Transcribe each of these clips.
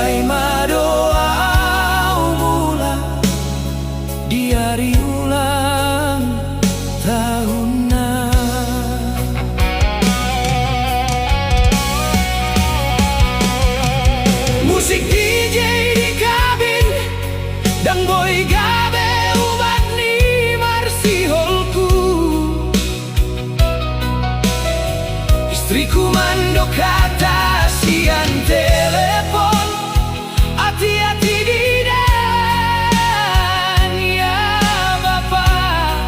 Sai madoa mula di hari ulang tahunna. Musik DJ di kabin dan boy gabe ubat ni marsiholku. Istriku mandok kata sian telepon, hati-hati di dan ya bapak.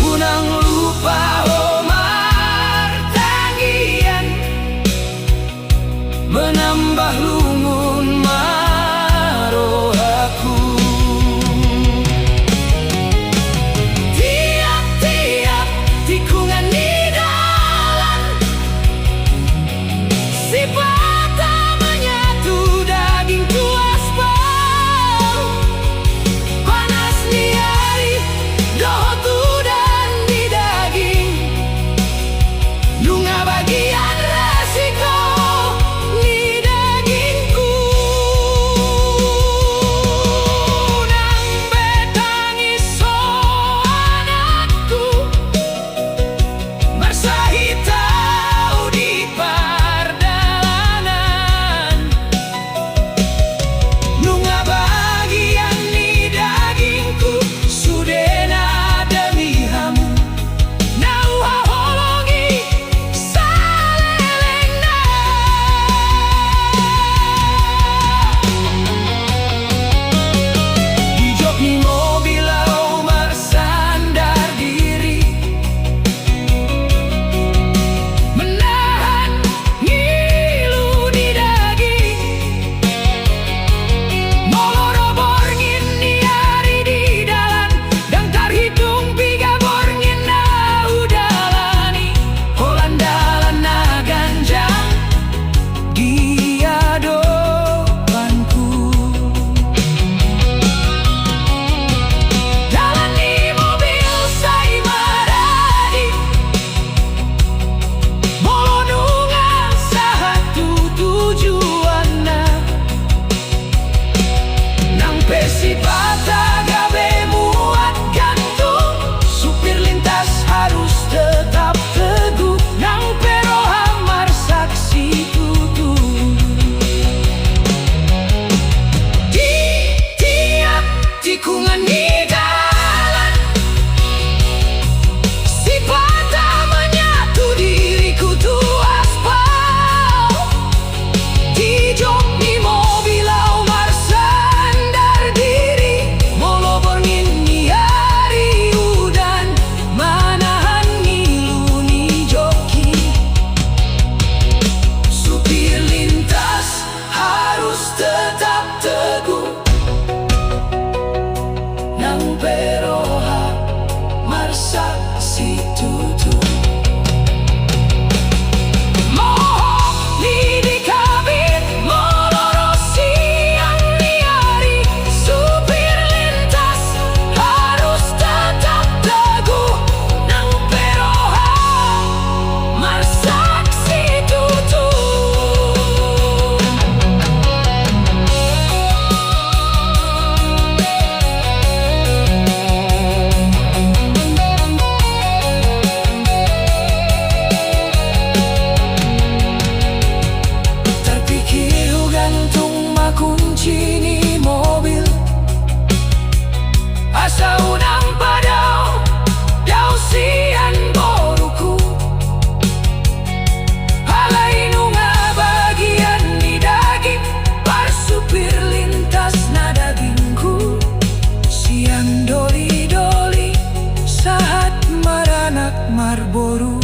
Unang lupa Omar tangian, menambah lungun marohaku. Tiap-tiap tikungan di dalan, si patah menyatu dagingku aspal. Panas di hari dohotu dan di daging, lunga bagian resiko di dagingku. Nang betangis so anakku, bersahitau di pardalanan. Lunga bagian di dagingku, sudena demi hamu. Nau haholongi salelengna. Di jok ni mobil Omar sandar diri, menahan ngilu di daging. Moloro borngin ni hari di dalan, dan terhitung piga borngin na udalani. Holandalan na ganjang dia dopanku. Dalan ni mobil sai maradi, bolonunga satu tujuanna. Nang pesi patah gabe muat gantung, supir lintas harus tetap teguh. Nang pero hamar saksi tutup. Di tiap tikungan di dalan, si patah menyatu diriku tu aspal. Di jok ni mobil Omar sandar diri, molo borngin ni hari udan, manahan ngilu ni joki. Supir lintas harus tetap teguh. Nang peroha marsak si tutu. Mohok di kabin, moloro siang di hari. Supir lintas harus tetap teguh. Nang peroha marsak si tutu. Terpikir gantung makunci ni mobil, asa unang padau dau sian boruku. Halai nunga bagian ni daging, par supir lintas na dagingku. Siang doli-doli saat maranak marboru.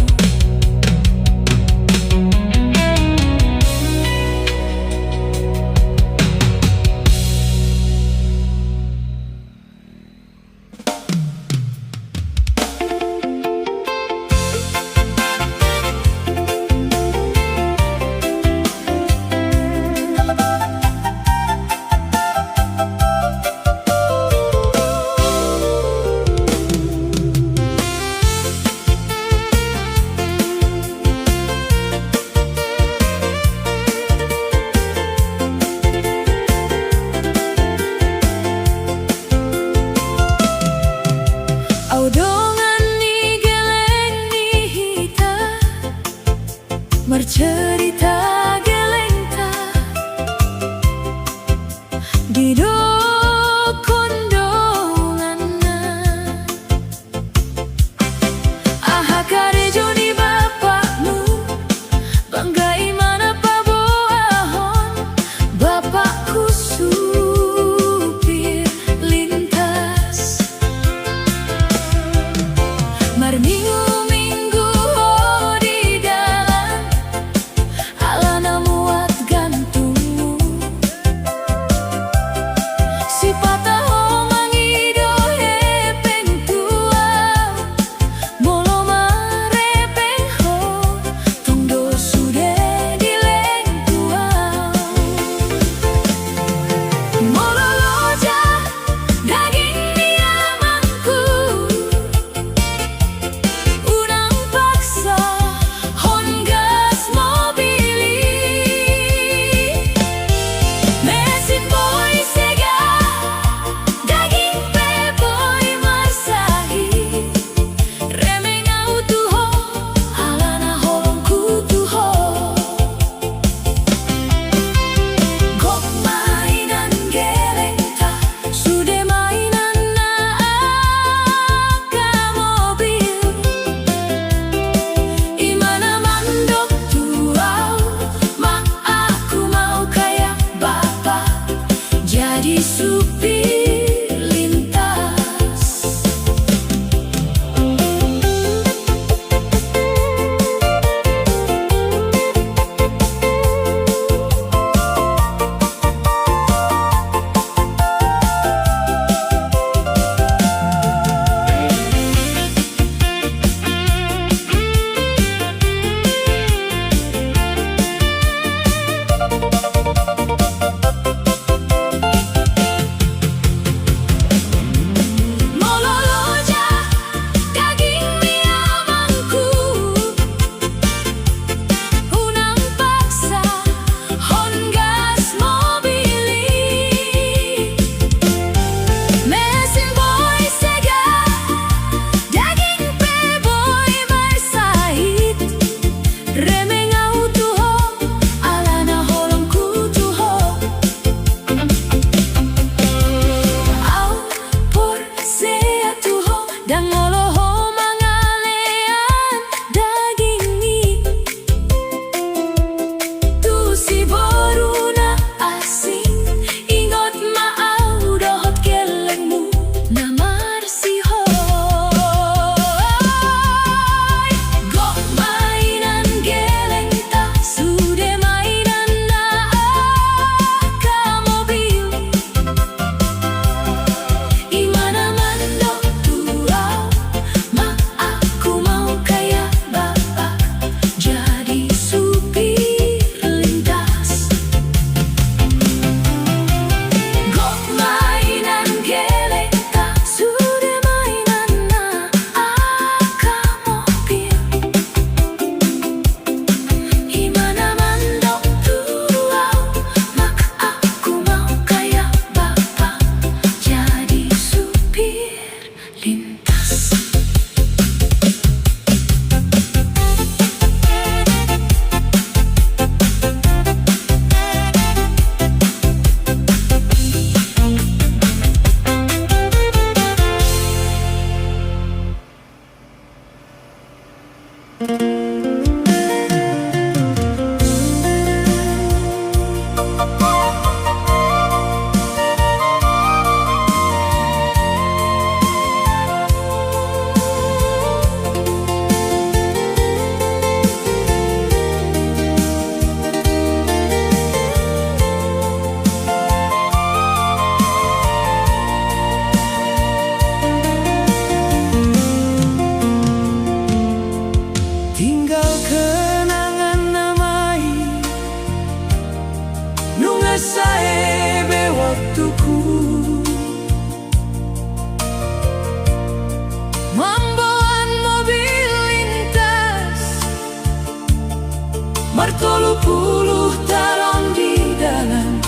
Bertolu puluh tahun di dalam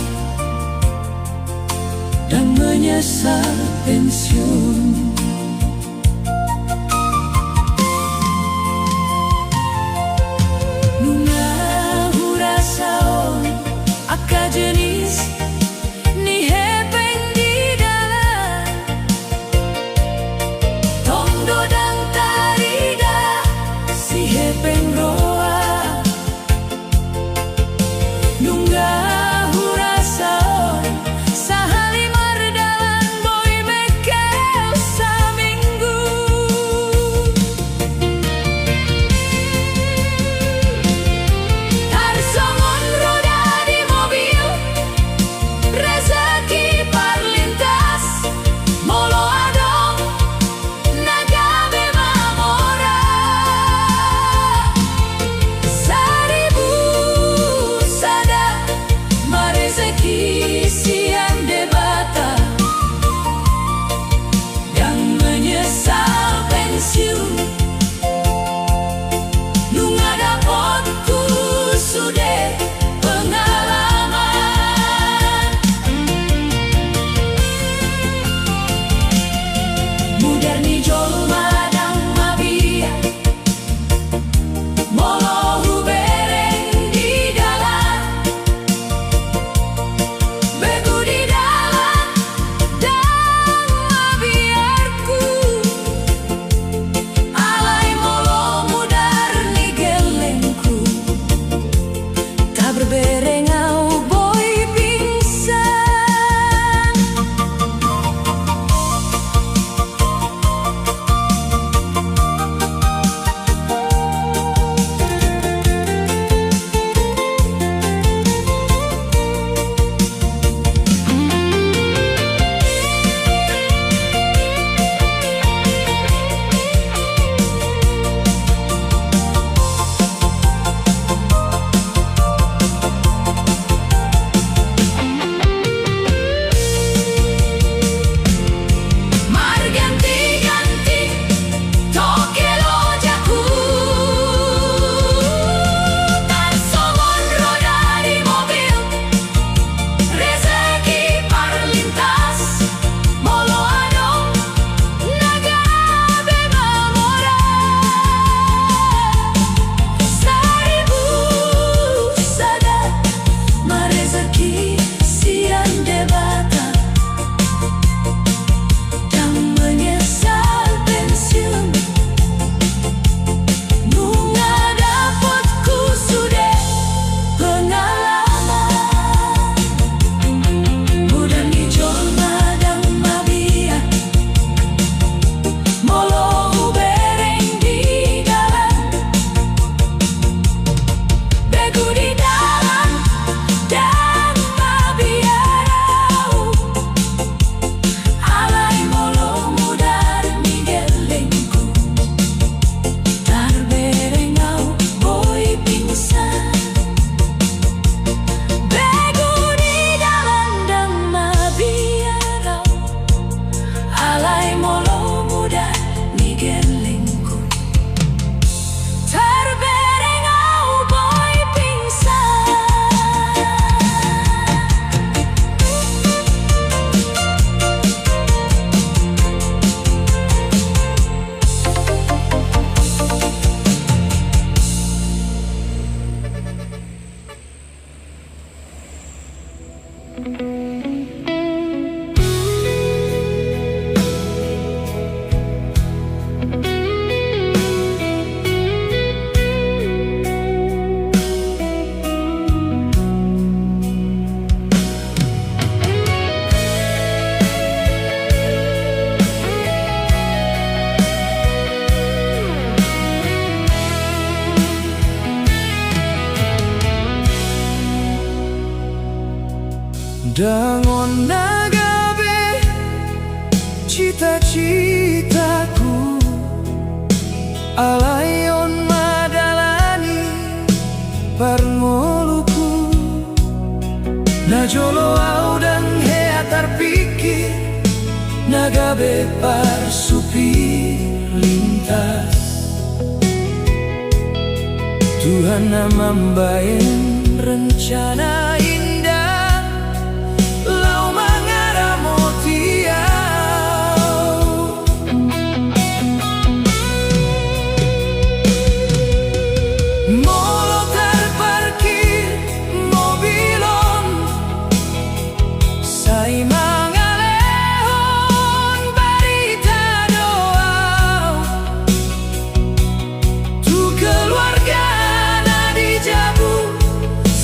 dan menyesal pensiun. Nunga hurasaon aka jenis ni hepeng di dalam tondo dan tarida si hepeng roa. Nunga hurasaon sahali mardalan boy mekel saminggu. Tarsongon roda di mobil, rezeki parlintas, molo adong nagabe mamora. Seribu sada marezeki siang debata yang menyesal pensiun. Nunga dapot ku sudah pengalaman. Muderni jolma dan mabia molo hubereng di dalam begu di dalam dan mabiarku alai molo mudar ni gelengku tak berberengau boy pingsan. Marganti-ganti toke lojaku, tarsongon roda di mobil, rezeki parlintas, molo adong nagabe mamora. Seribu sada marezeki siang debata dan menyesal pensiun. Nunga dapot ku sudah pengalaman. Mudah ni jolma dan mabia molo hubereng di dalam begu di dalam dan mabiarau alai molo mudar ni gelengku tarberengau boy pingsan. Begu di dalam dan mabiarau alai molo mudar ni gelengku tarberengau boy pingsan. Dangon nagabe cita-citaku, alayon madalani parngoluku. Najolo au dan hea terpikir nagabe parsupi lintas. Tuhan Mana membayang rencana indah lau mengarah motiau. Molo terparkir mobilon sai mangalehon berita doa tu keluarga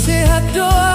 sehat doa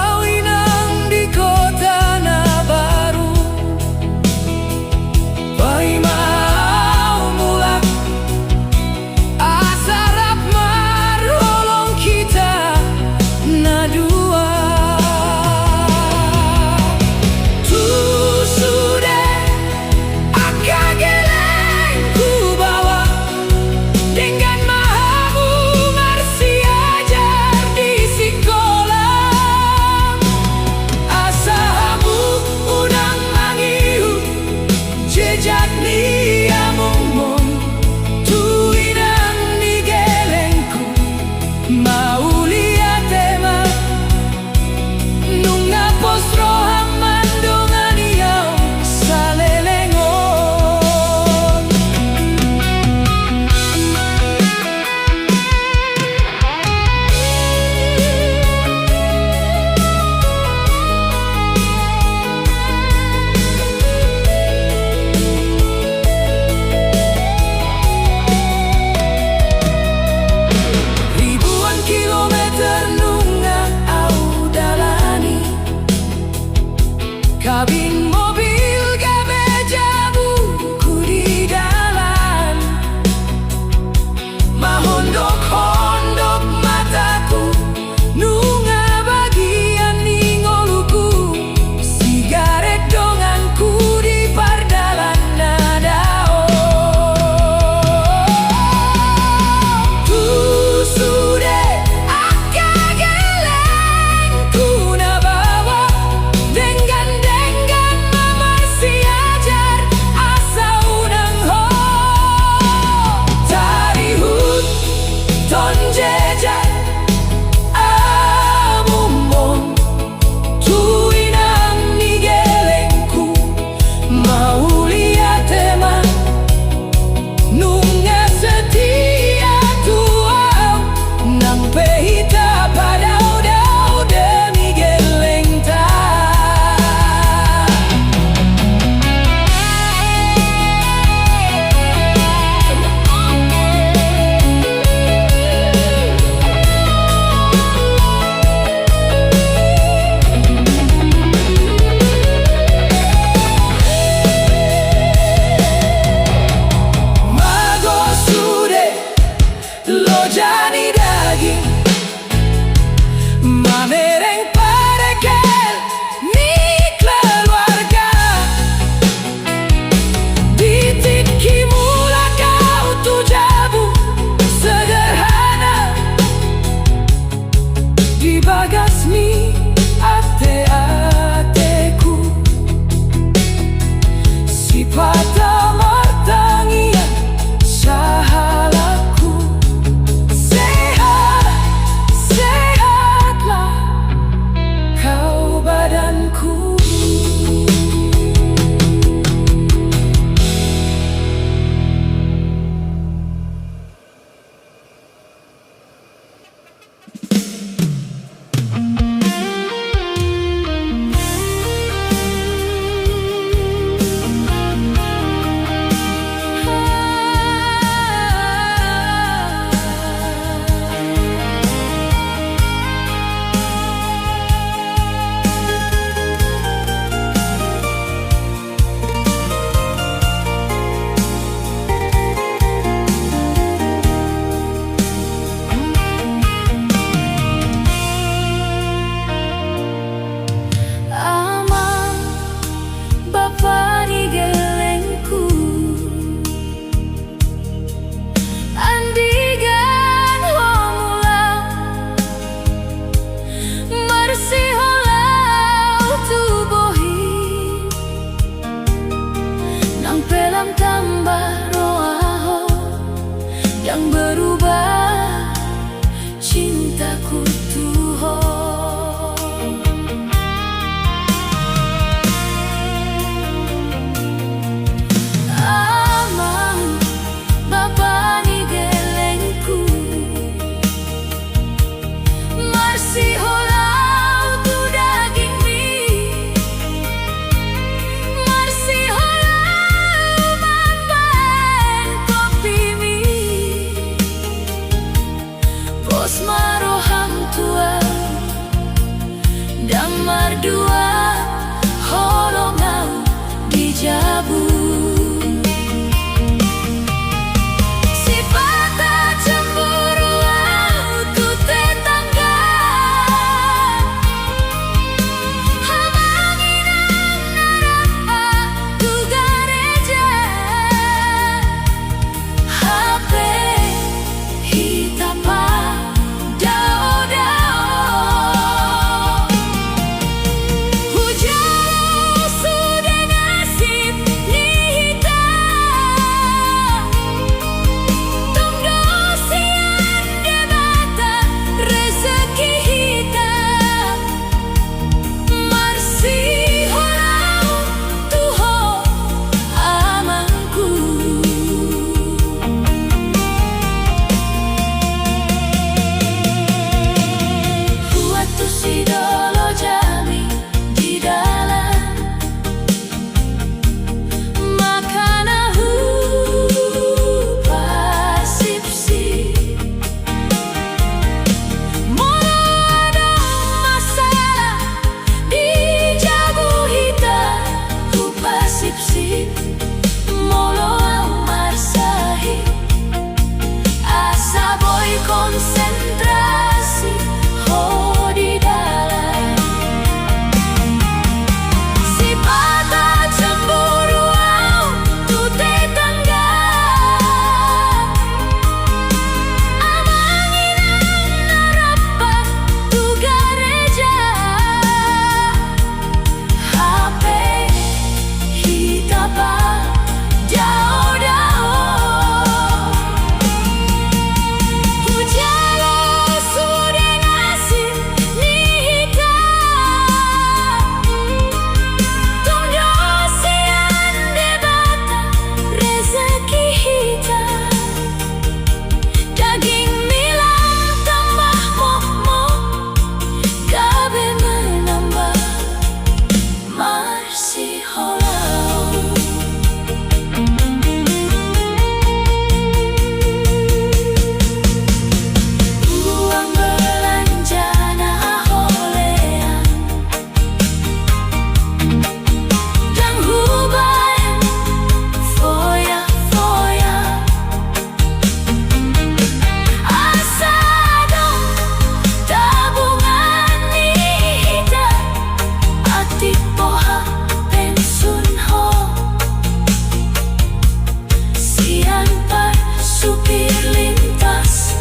Siantar supir lintas,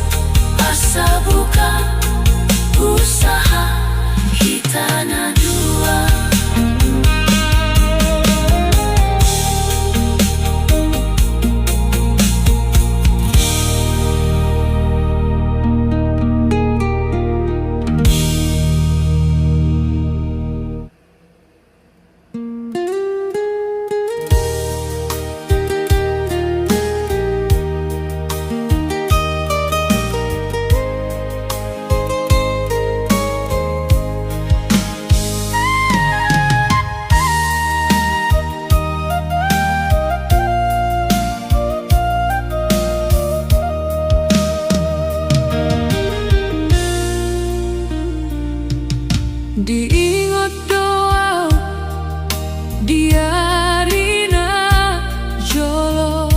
asal buka usaha Hitana dua. Diingat doa diarina jolo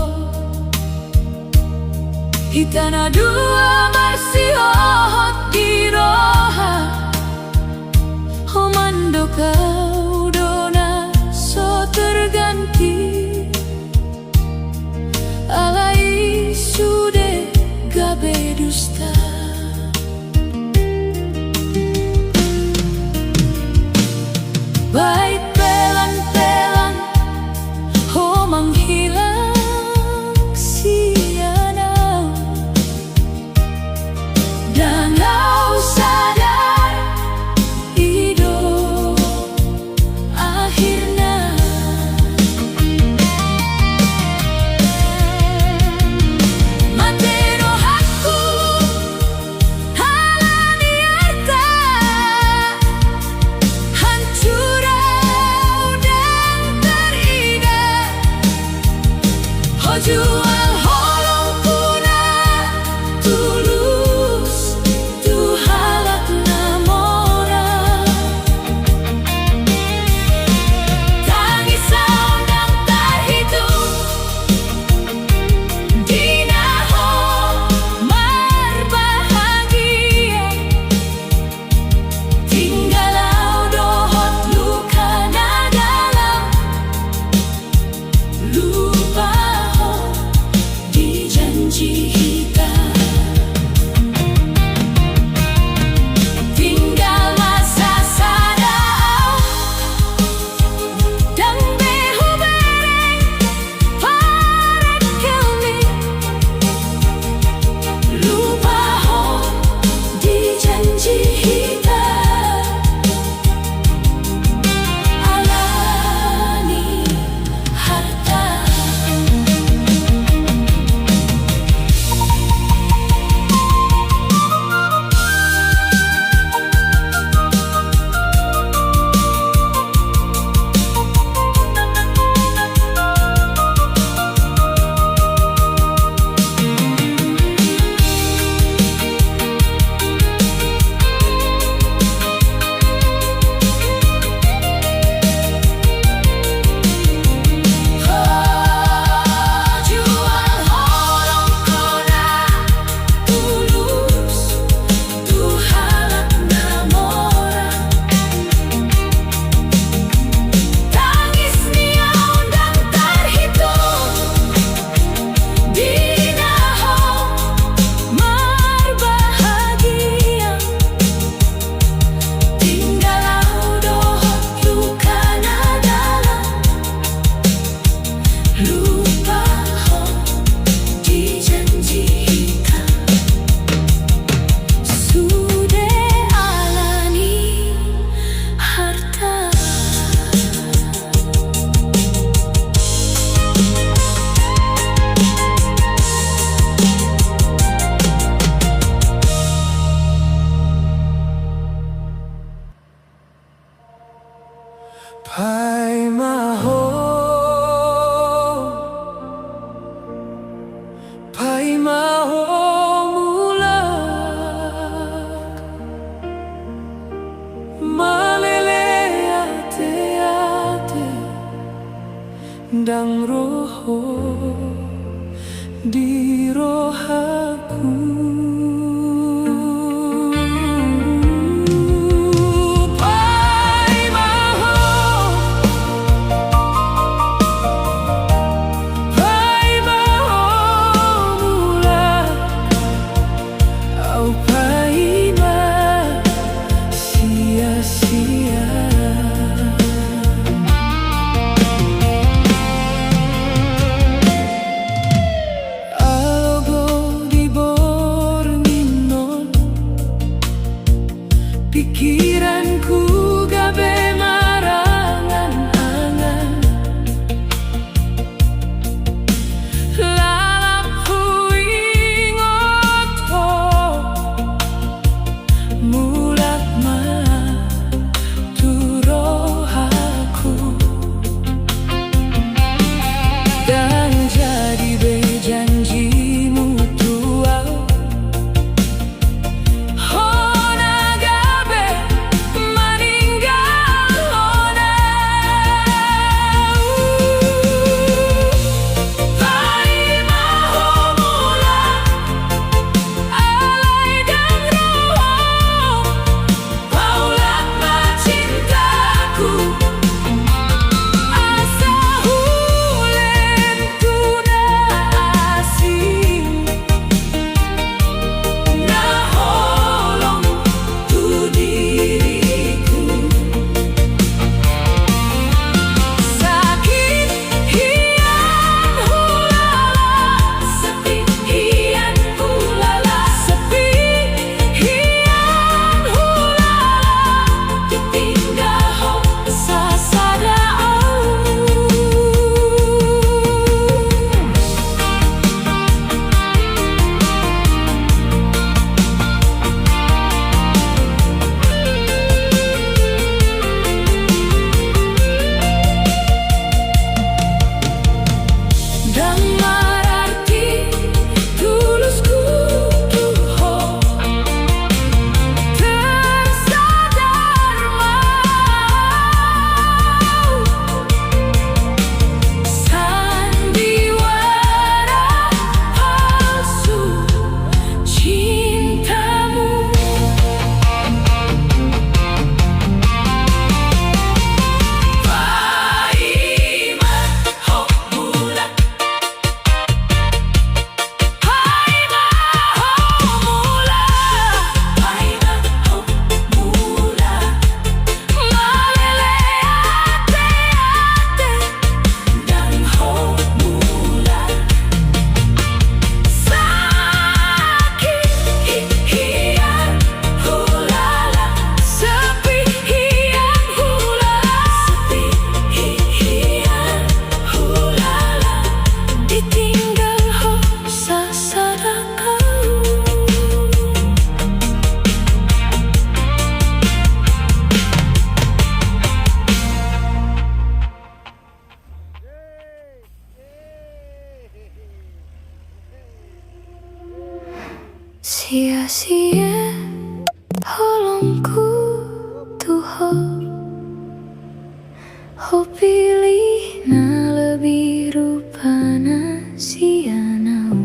Hitana dua masih ohot di roha Homando kau dona so terganti Alai sude gabe dusta Baik pelan-pelan ho menghilang siana Dan kau sadar hidup akhirnya Matero hakku halani harta hancur jual holong puna tulus tu halat namora tangis saudang terhitung dinaho berbahagia tinggalau dohot luka na dalam lupa janji hitam tinggal masa sadar dan behu bereng paret kami lupa ho di janji hitam alani harta Pai maho mulak malele ate dang roho di rohaku Bye, bye. sia-sia holongku tuho ho pilih na lebih rupana sianau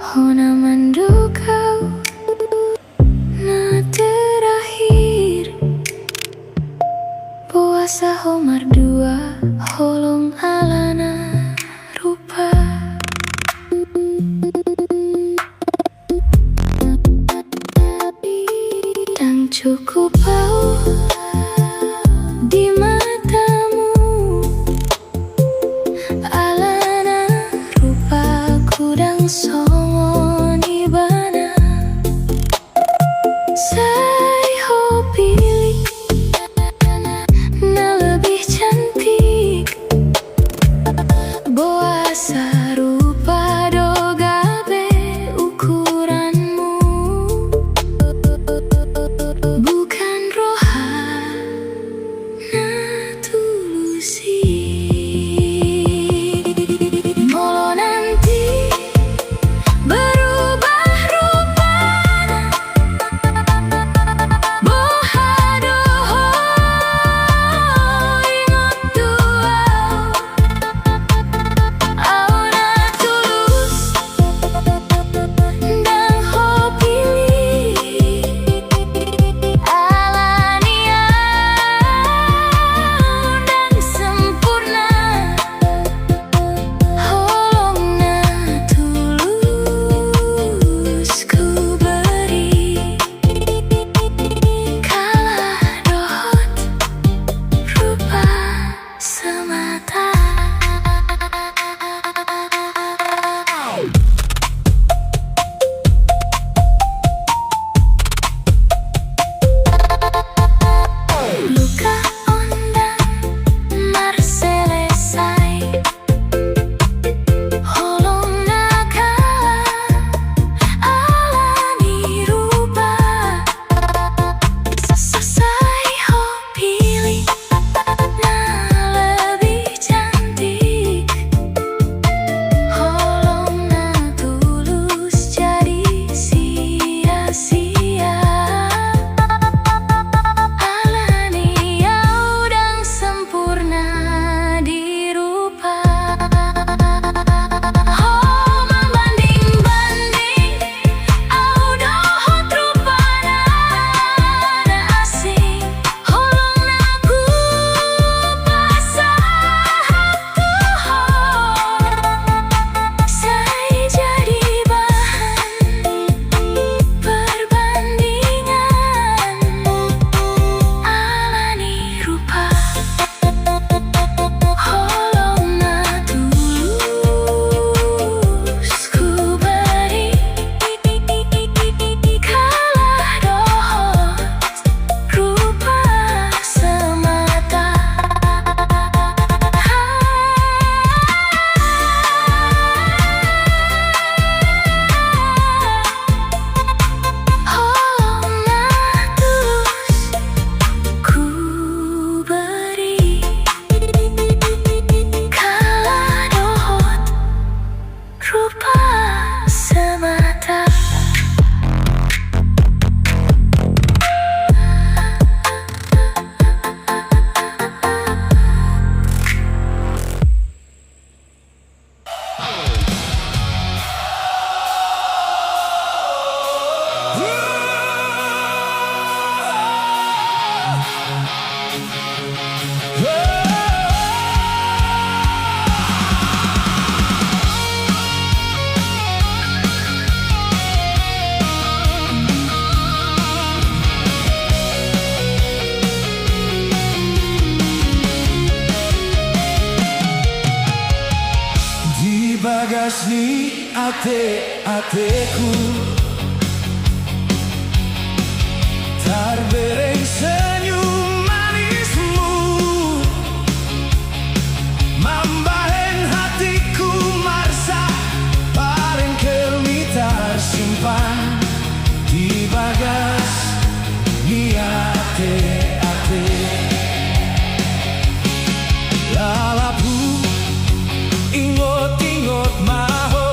ho na mando kau na terakhir puasa ho mardua holong alana rupa yang cukup bau di matamu alana rupa kudang songo nibana say ho pilih na lebih cantik boasa rupa dogabe ukuranmu bukan rohana tulusi molo nanti berubah rupana bohadoho ingot tuau auna tulus dan ho pilih alania dan sempurna holongna tulus ku beri kalah dohot rupa semata. Luka ondang marselesai holong nakala alani rupa selesai ho pilih na lebih cantik holongna tulus jadi sia-sia alani yaudang sempurna di rupa ho membanding-banding audohot rupana na asing holongna ku pasahatuho saya jadi bahan perbandingan alani rupa holongna tulus ku beri kalah dohot rupa semata. Holongna tulus ku beri kalah dohot rupa semata. Di bagasni ate-ateku terbereng senyum manismu mambahen hatiku marsa paling kelmitar simpan di bagas ni ate-ate lalapu ingot-ingot maho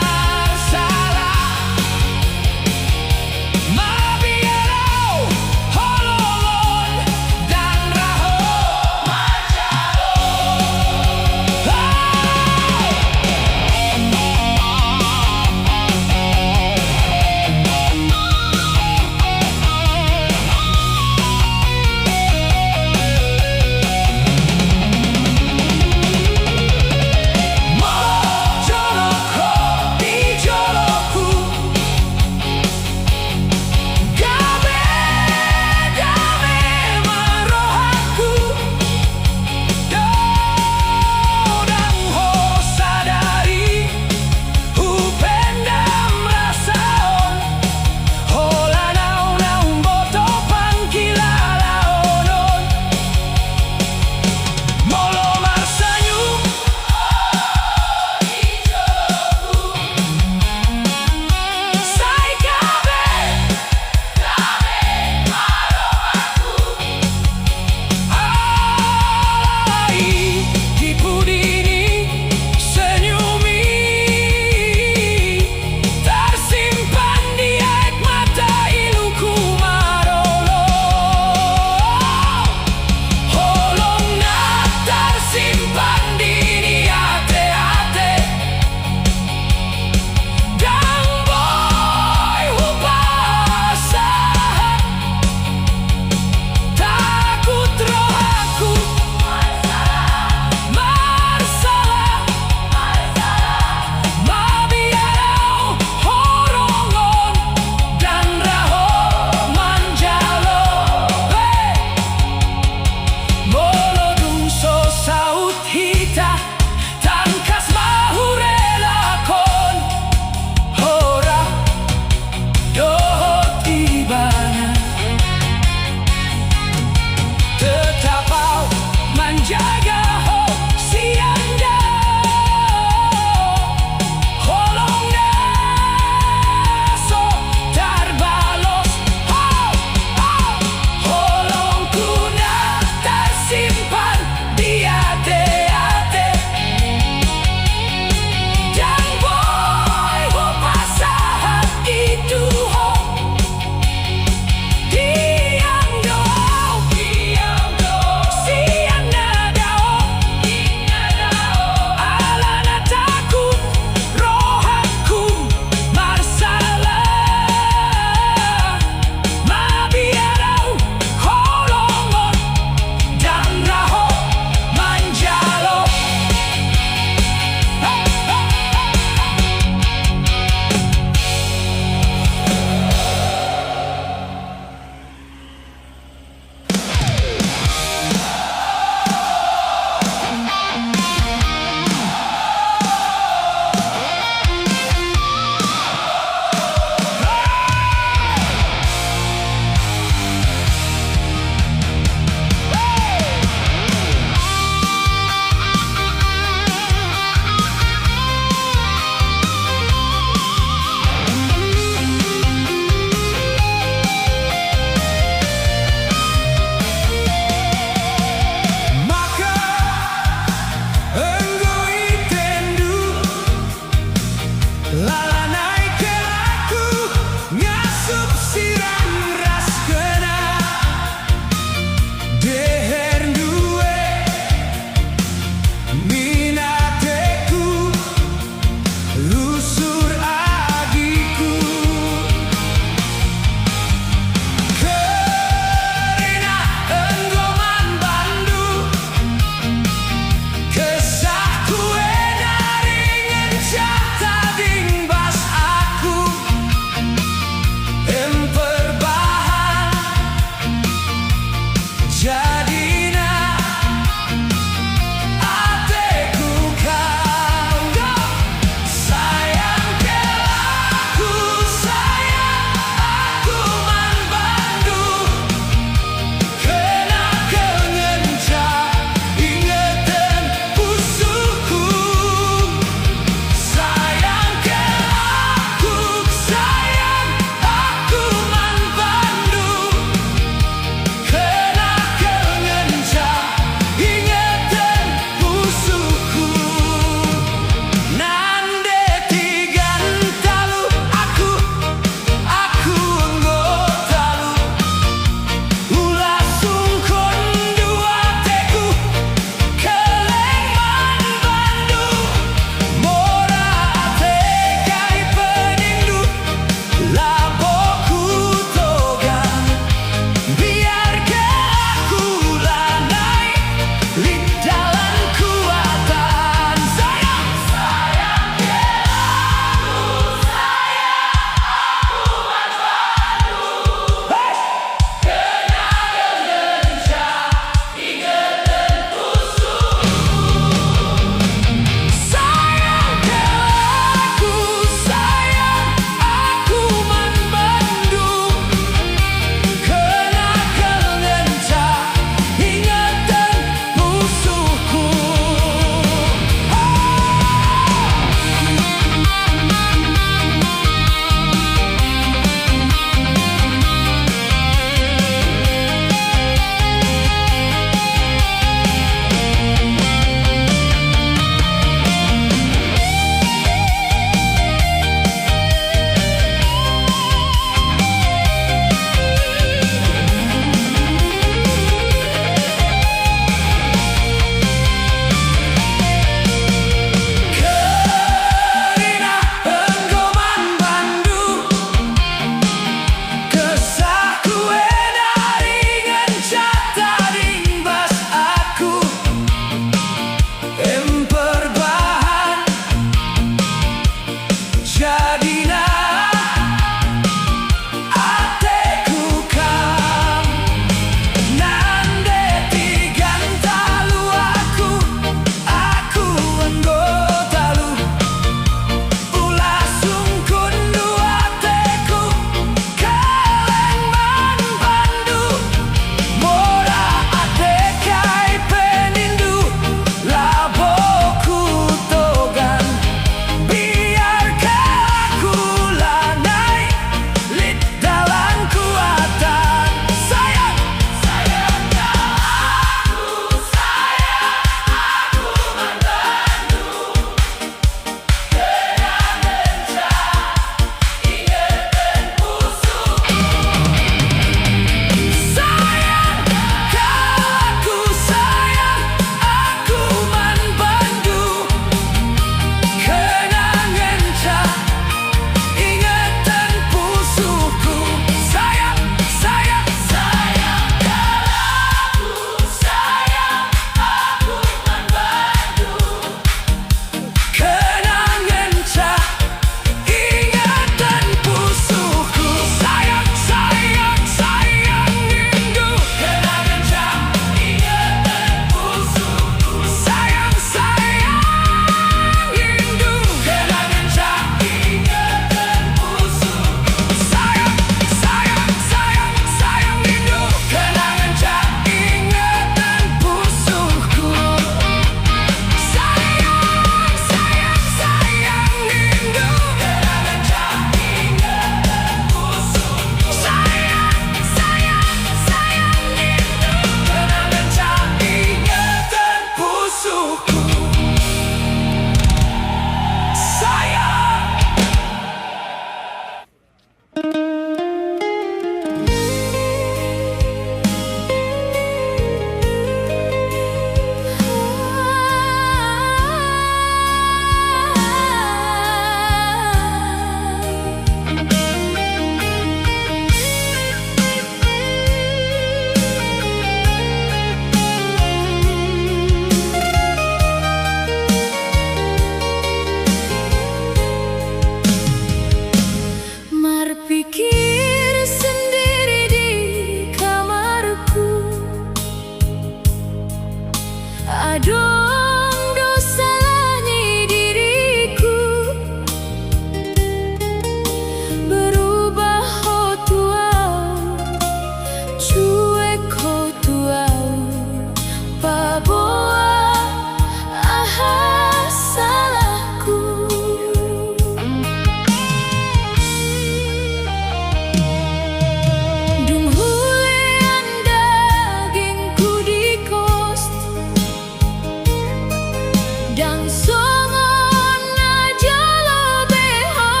dan songon aja lebeho.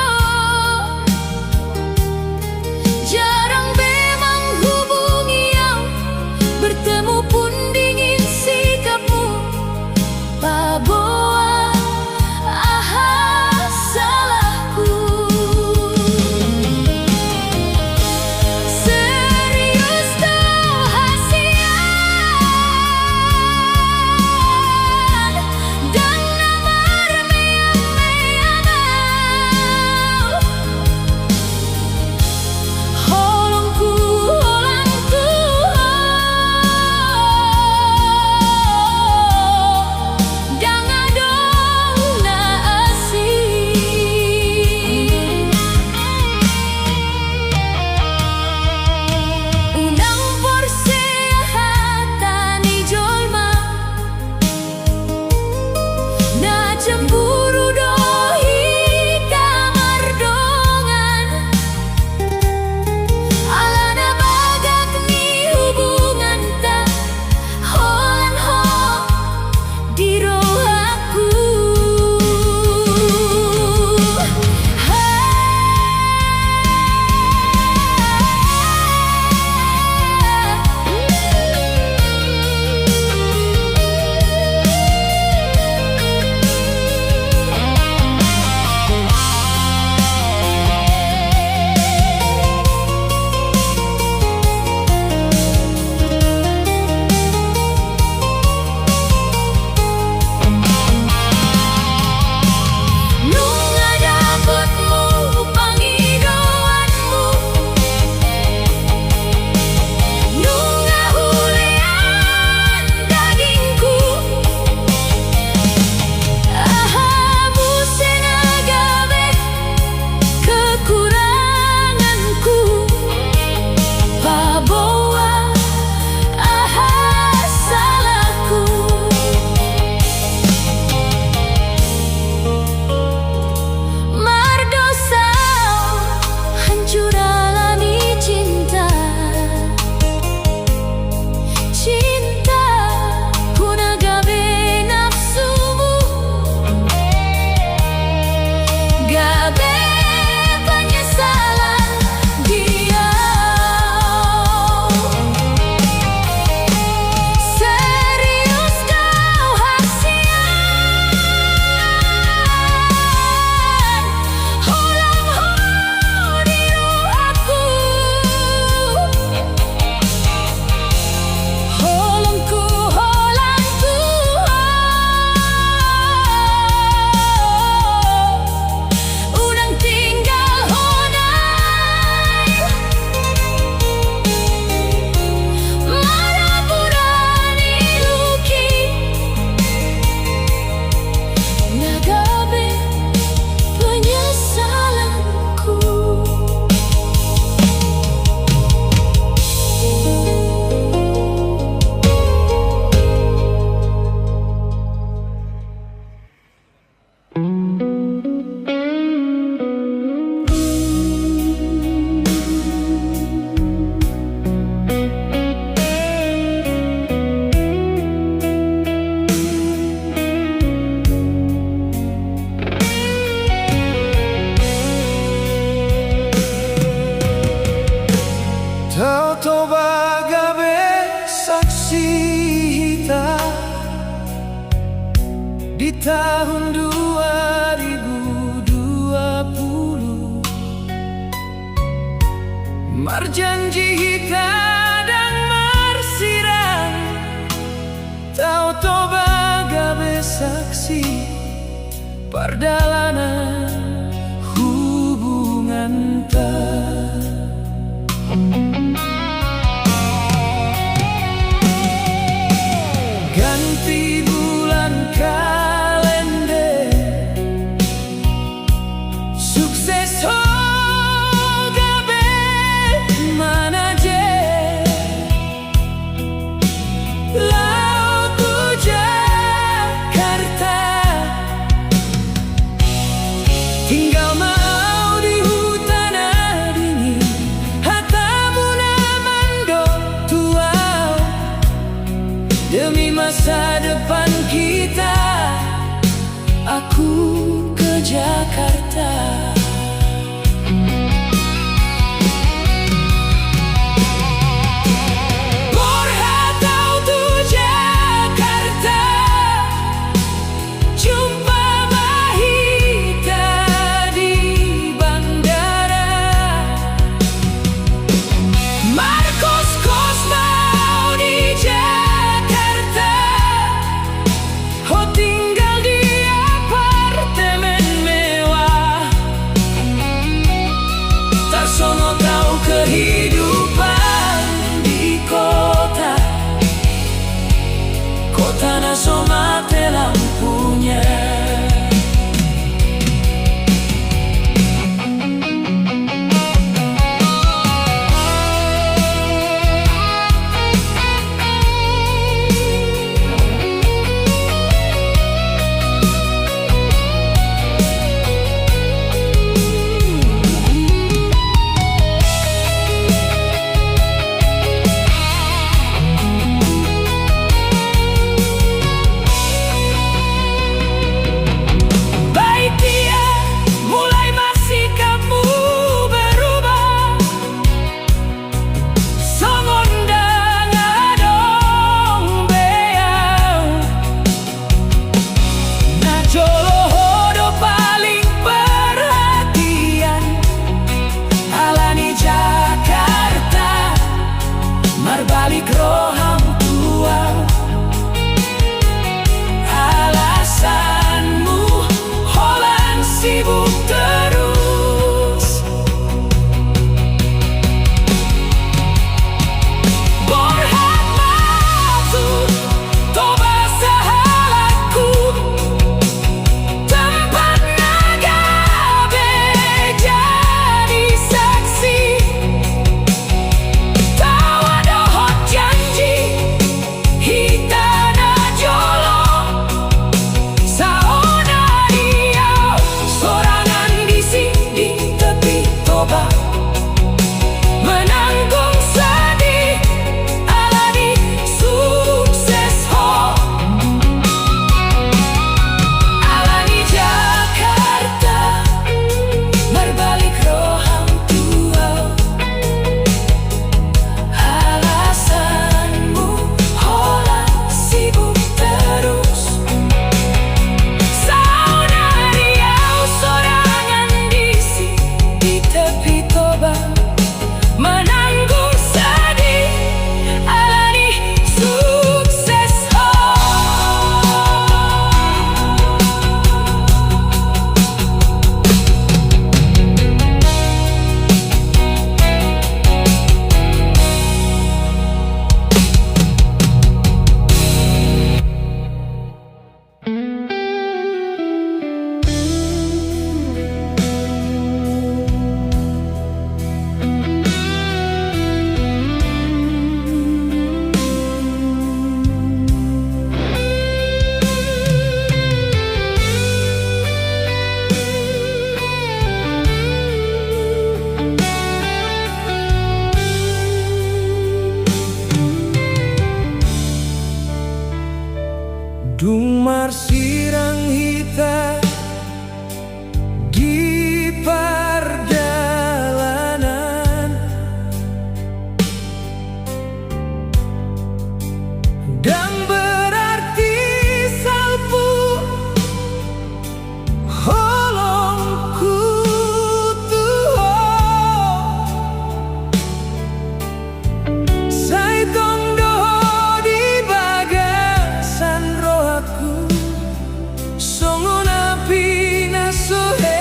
Jarang memang hubungi yang bertemu pun dingin sikapmu. Paboa, salahku. Serius kau hasian dan namar meang-meangau. Holongku, holangku, dang adong na asih. Unang persehatan ni jolma na cemburu dohi kamar dongan. Alana bagak ni hubungan ta holan ho di rohaku. Nunga dapetmu pangidoanmu, nunga hulean dagingku. Busena gabe kekuranganku. Paboa, salahku. Mardosa hancur alami cinta. Cinta kuna gabe nafsumu. Gabe penyesalan dia. Serius kau hasian, holang ho di rohaku. Holongku, holangku, unang tinggal honai. Marapurani luki nagabe penyesalanku. Tau bagabe saksi hitam di tahun 2020. Marjanji hita dan marsiran, tau bagabe saksi perdalanan hubungan ta. Ganti bulan kalender, sukses ho gabe manajer. Laut Jakarta, tinggal mau di hutan dingin. coba menanggung sedih, alani sukses ho. Alani Jakarta, berbalik roham tua. Alasanmu holang sibuk terus. Sauna Riau sorangan di tepi toba, menanggung sedih, alani sukses ho. Dumar sirang hita di perjalanan, dan berarti salpu holongku tuho. Sai tong doho di bagasan rohaku, songo napi na sohe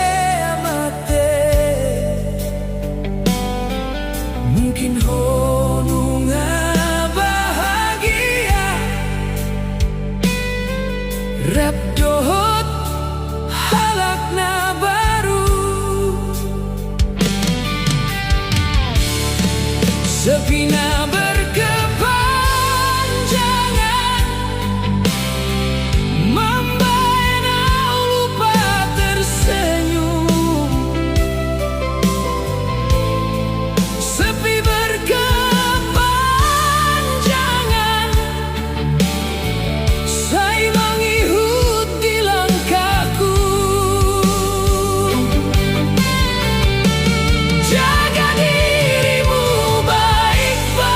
amate. Mungkin honunga bahagia, rap dohot halakna baru. Sepina berkepanjangan, membaena lupa tersenyum. Sepi berkepanjangan, saya mengihut di langkahku. Jaga dirimu baik-baik.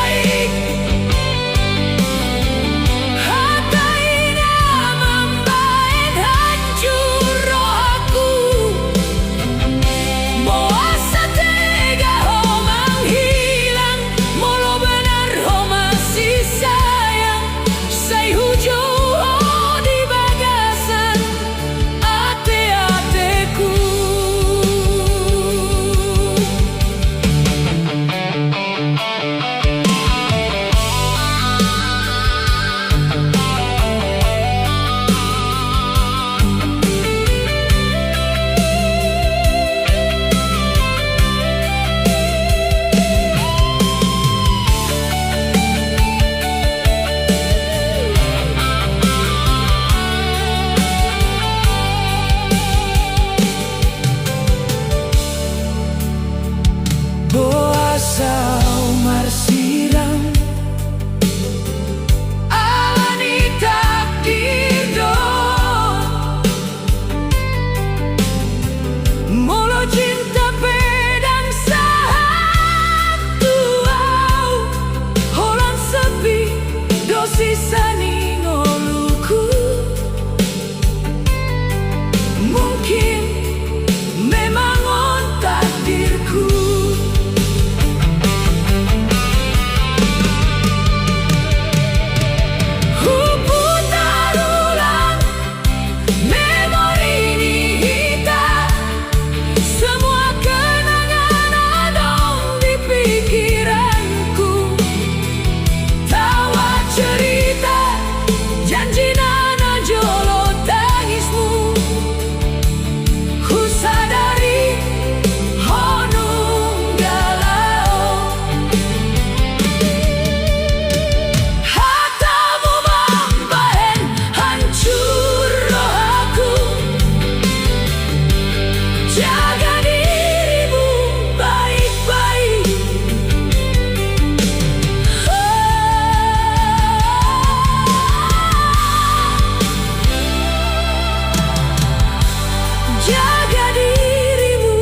jaga dirimu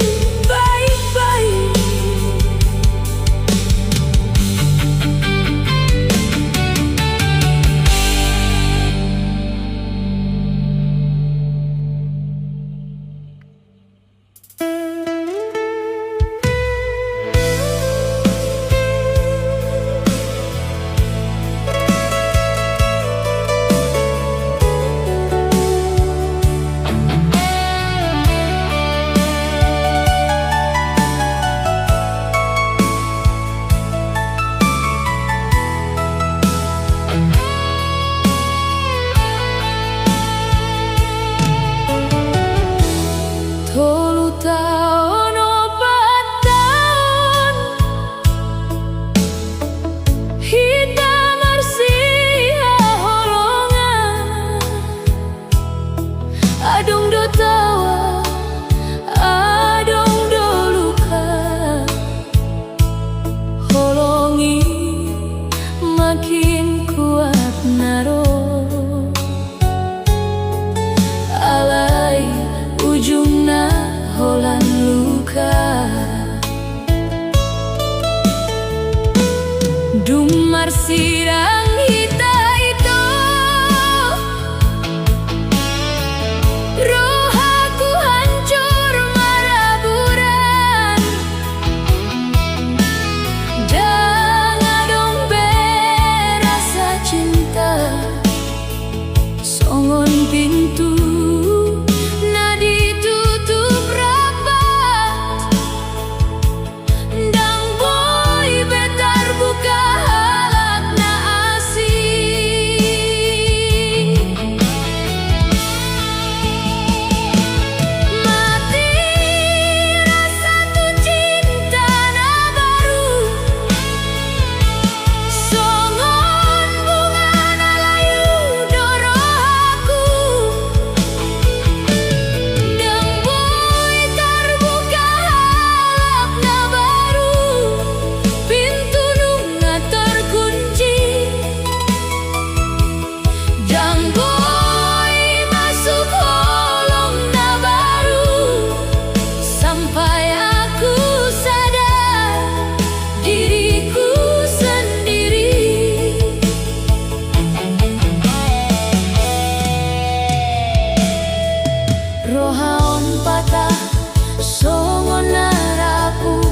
baik-baik. Tolu taun opat taun hita marsia holongan adong do tawa adong do luka holongi makin kuat naro alai ujungna holan luka dumar sirang hita itu roh aku hancur maraburan dan adong berasa cinta songon pintu rohaon patah songon naraku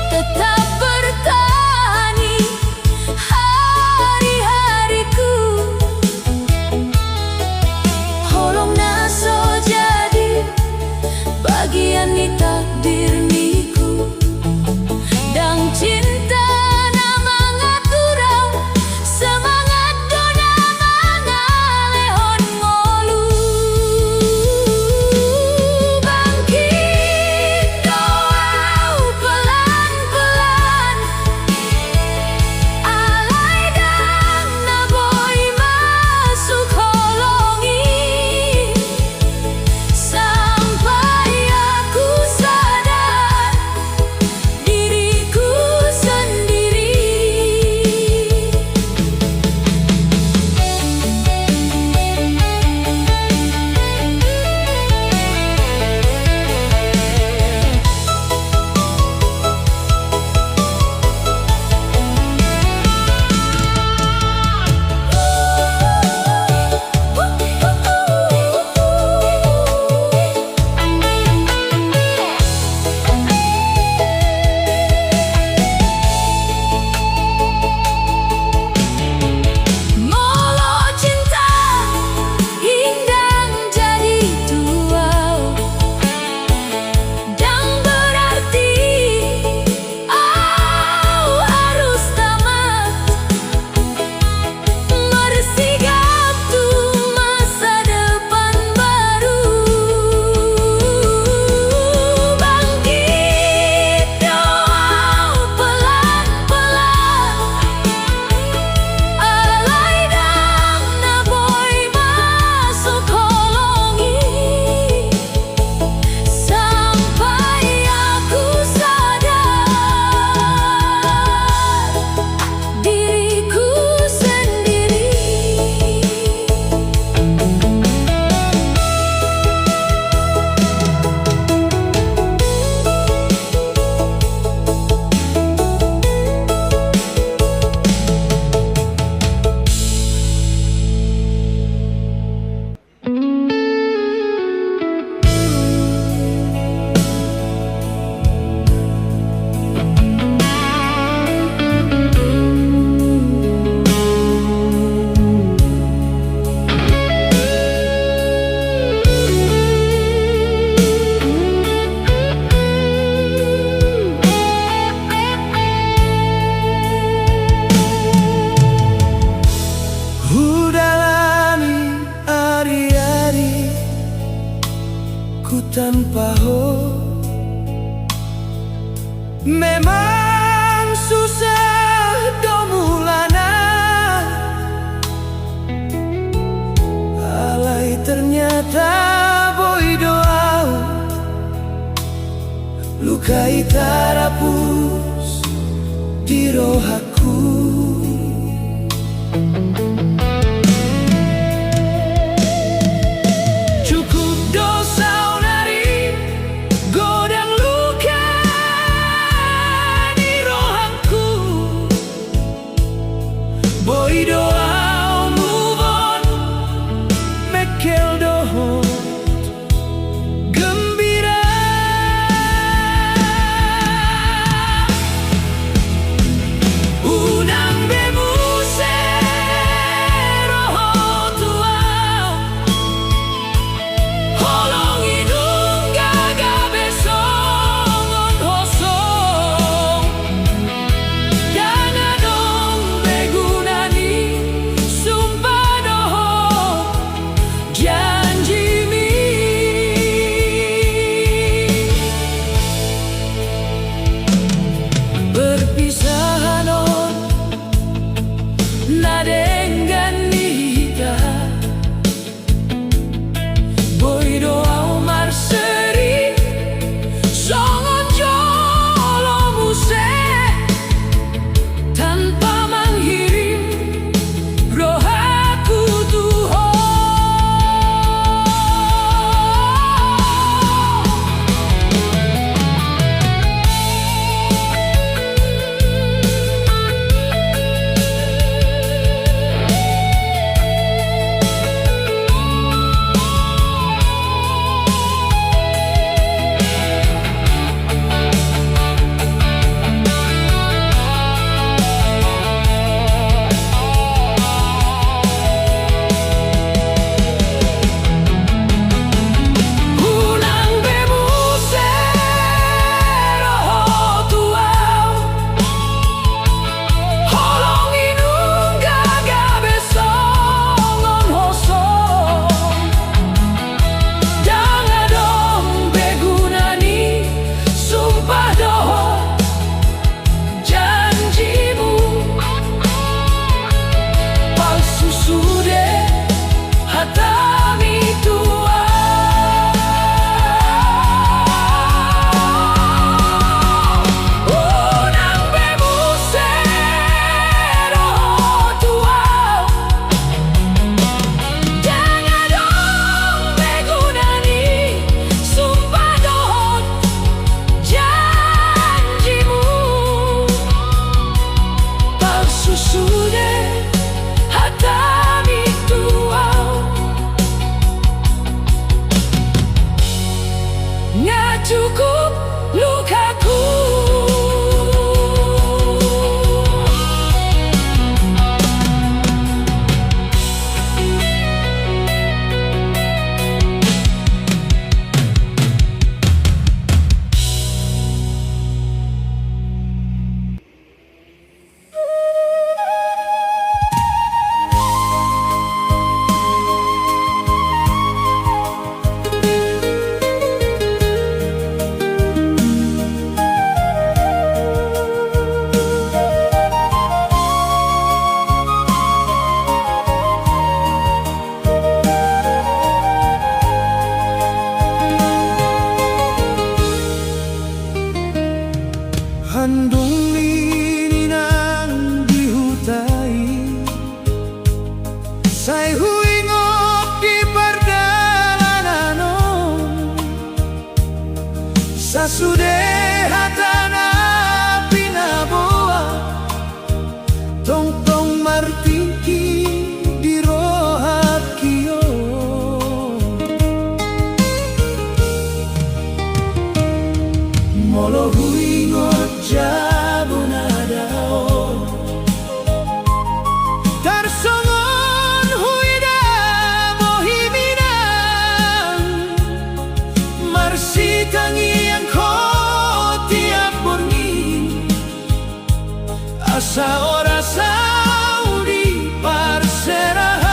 tetap bertani hari-hariku holong naso jadi bagian di takdir miku dan cinta nama ngaturau semangat dona mangalehon ngolu Ku tanpa hope memang susah domulana. Alai ternyata boy doau, lukai tarapus di rohaku. Cukup dosa onari, godang luka di rohaku. Boy doau move on, mekel dohot gembira. Unang bemuse roho tuau, holong hidung gaga besongon hosong. Jangan dong begunani sumpah doho janji mi. Perpisahan on nadenggan nita, boy doau marseri songon jolo muse tanpa menghirim rohaku tuho. Unang bemuse roho tuau, holong hidung gaga besongon hosong. Jangan dong begunani sumpah doho janjimu. Palsu sude hatami tua. Unang bemuse roho tuau, jangan dong begunani sumpah dohot janjimu. Palsu sude hatami tuau, nggak cukup lukaku. Handung ini nang dihutai, sai huingok di perdalanano. Sasude hatana pinaboa, tong martiki di rohakio. Molo huingot jabunadao, tarsongon huida mohiminang marsitangi yang ko tiap borngi. Asa ora saudi parserahan,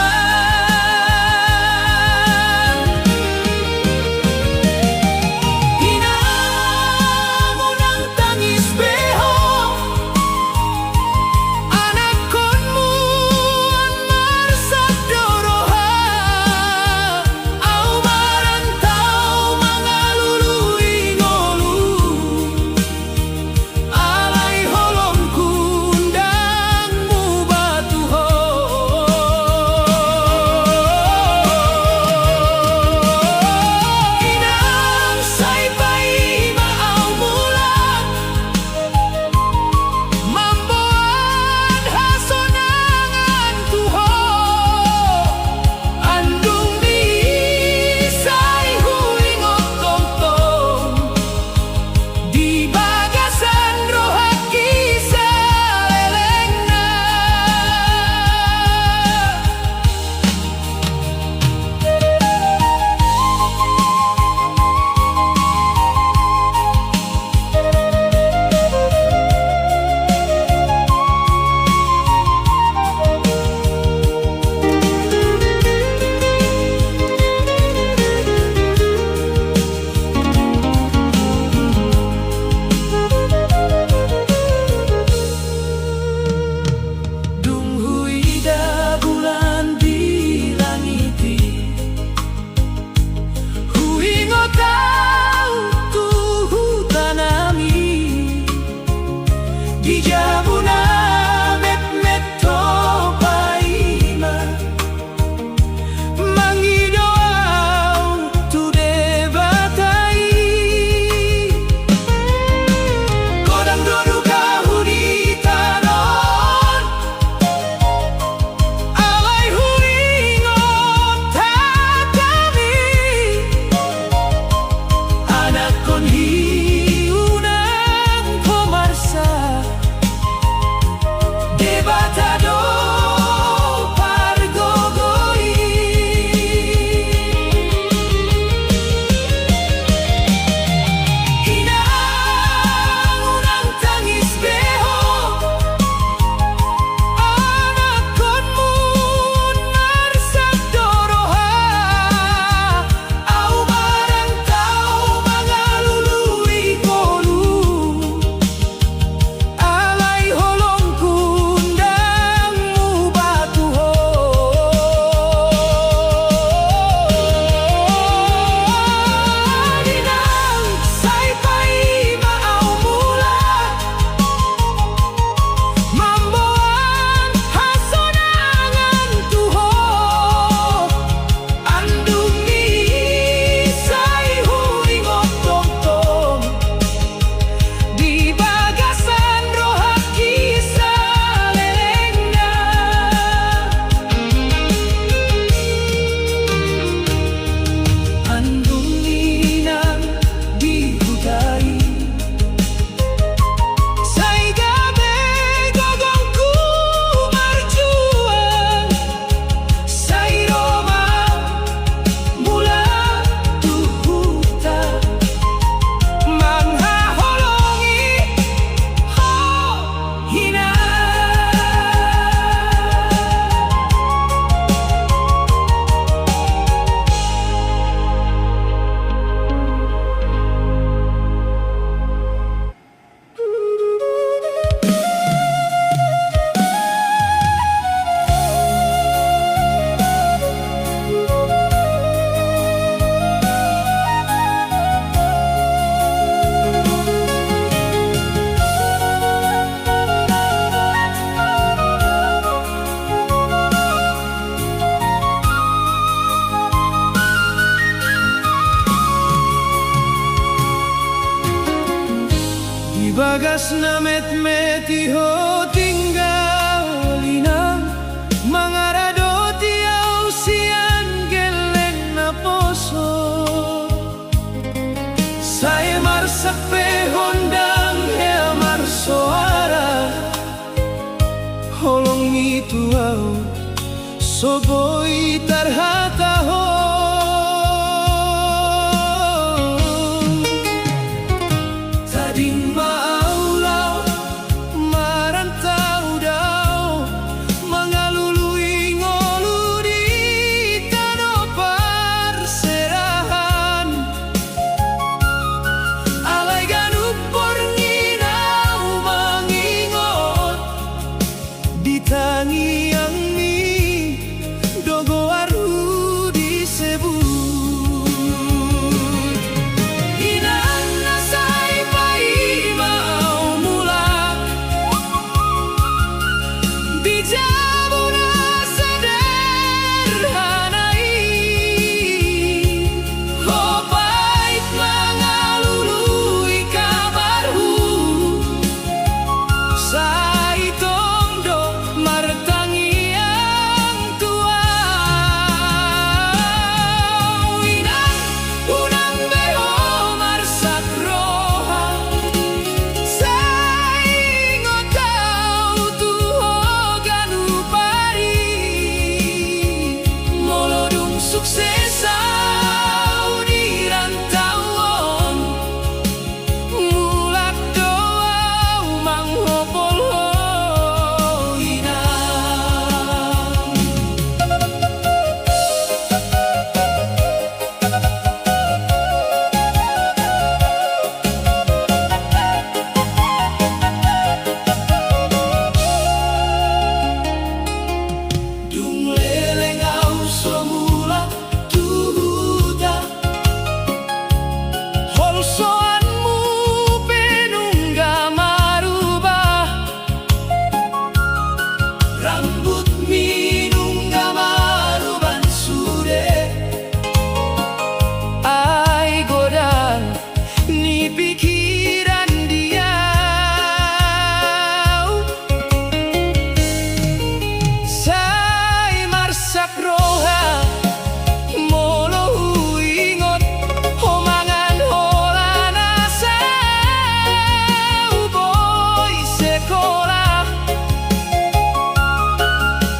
bagas na met-meti ho tinggalina mangarado tiyaw siyan geleng na poso saya marsak pehondang hea marsoara holong itu au soboy tarhata ho tading maulaw marantau daw mangalului ngolu di tanah perserahan alay ganup pornginaw mangingot di tangiang ni dogo aru disebut inang nasay pai mau mulak di jabuna sederhanai oh pait mangalului kabarhu sai tongdo martangi ang tua inang unang beho marsak roha sai ngotau tuho ganupari molodung suksesau di rantauan mulak doa manghopol ho inang dung leleng au somula tuhuda holsoanmu penungga marubah rambut minungga maruban sude ai godang ni pikiran dia sai marsak roha molo huingot homangan holana seu boy sekolah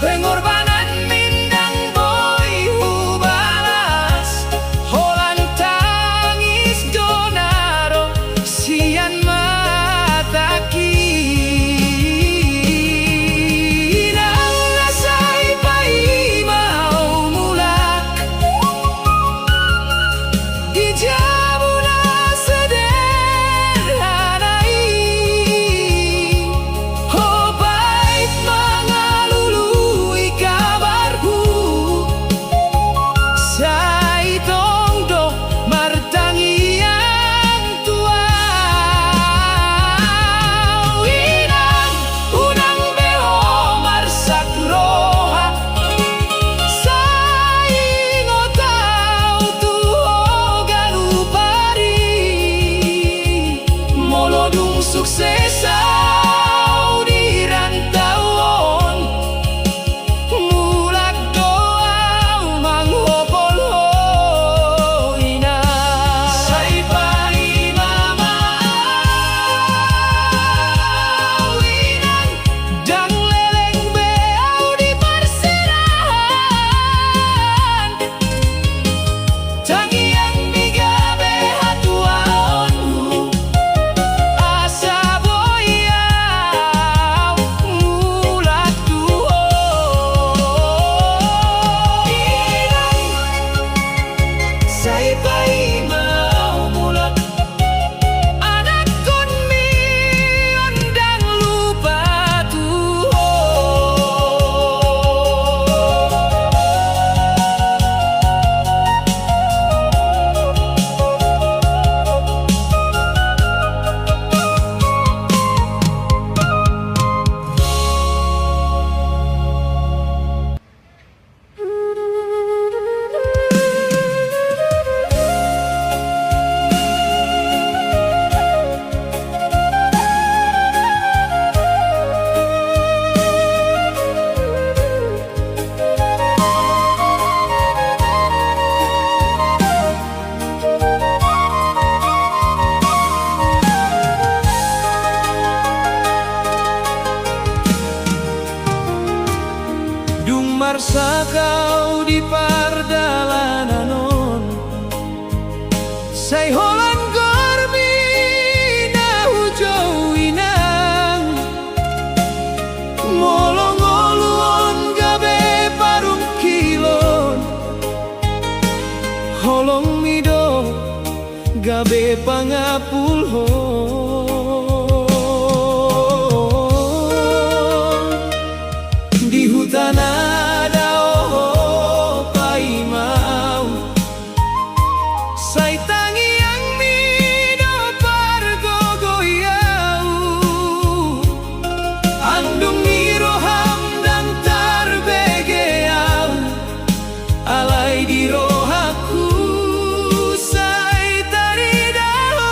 pengorbanan mindang boy hubalas holan tangis donaro sian mataki inang nasay pai mau mulak di jabuna sederhanai oh pait mangalului kabarku sai tongdo martangi ang tua inang unang beho marsak roha sai ngotau tuho ganupari molodung suksesau di rantauan mulak doa manghopol ho inang sai pai mamau inang dang leleng beau di perserahan tangiang migabe hatuaonmu asa boyau mulak tuho inang sai pai mau mulak anak kun mi ondang lupa tuho Say holan gormi na hujau inang molong oluon gabe parung kilon holong mido gabe pangapulhon di hutan ada paimau say tangi ang mido pargogoyau andung iroham dan tarbegeau alay di rohaku say taridao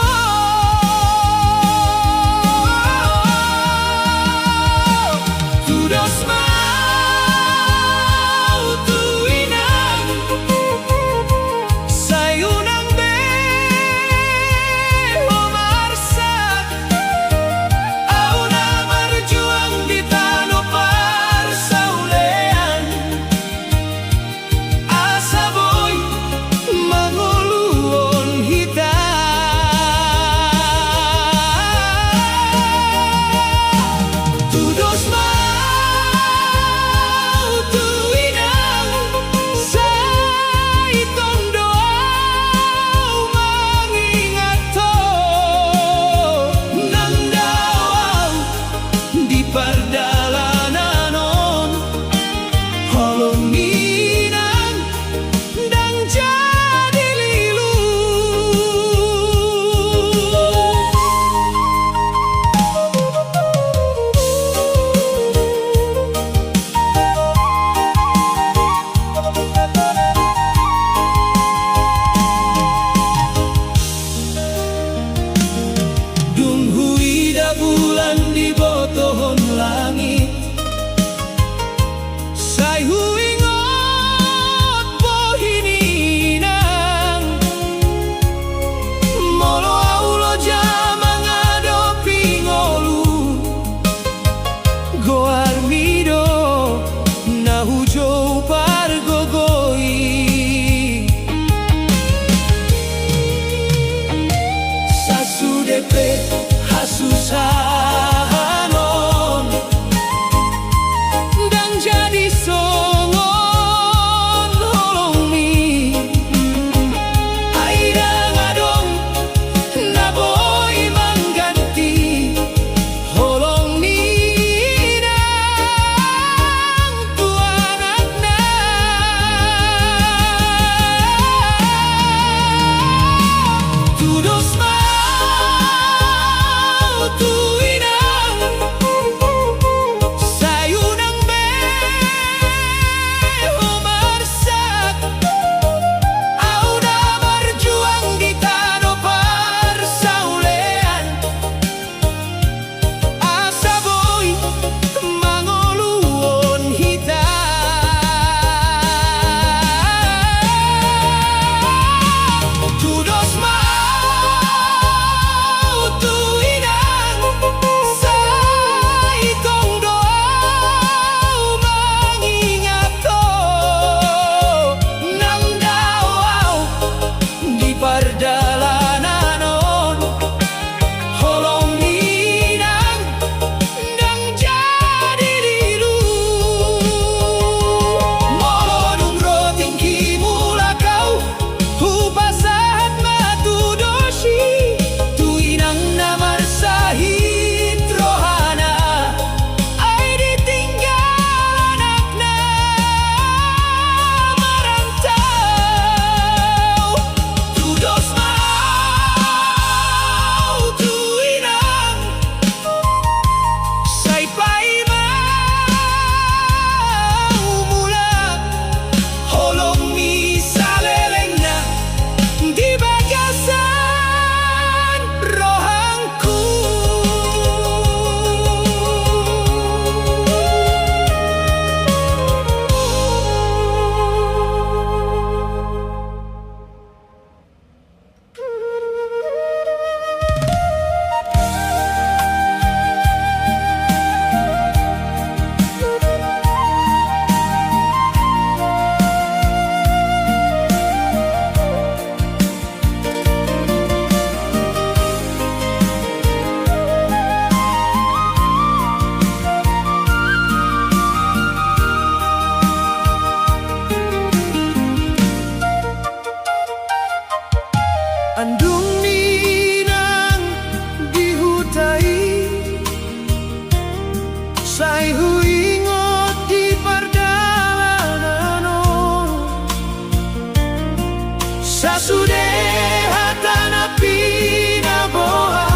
Sasudeha tanah pinaboa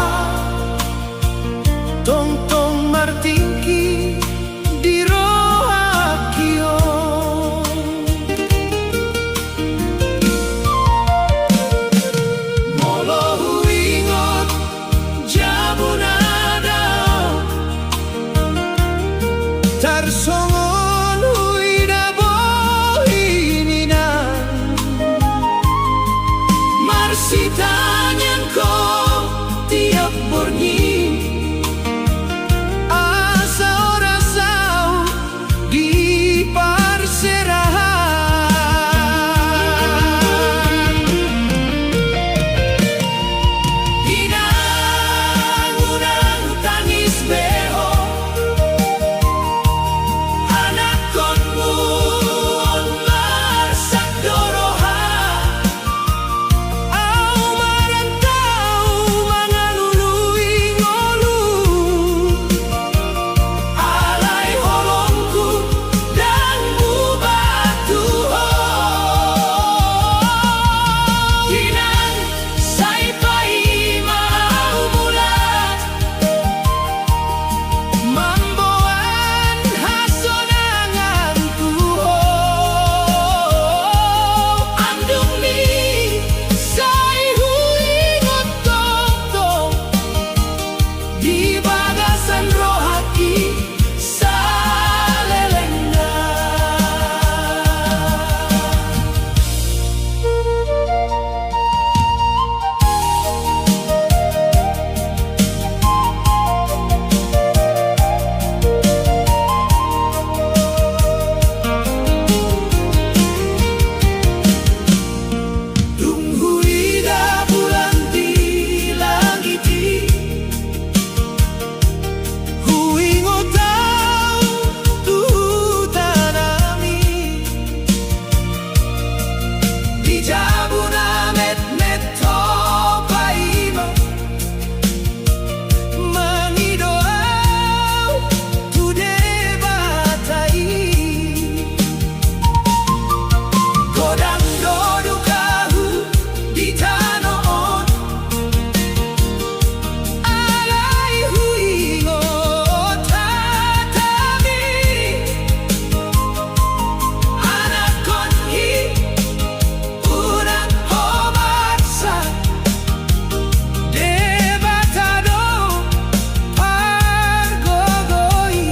tong-tong martingki di rohakio molo huingot jabunada tarsongon huina bohinina marsitanyan ko tiap bornyi asa orasau di parserahan inang-unang tangis beho anak konmu on marsak doroha au marantau mangalului ngolu alai holongku dan bubatu inang saipai mau mulat mamboan hasonangan tuho andung mi sai huingot tong-tong di bagasan rohaki salelengga tunggu ida bulan di langit huingot tau tu tanami di jabuna met topaima mangidoau tu debatai godang dodukahu di tanoon alai huingot tatami anak konhi unang homarsa debatado pargogoi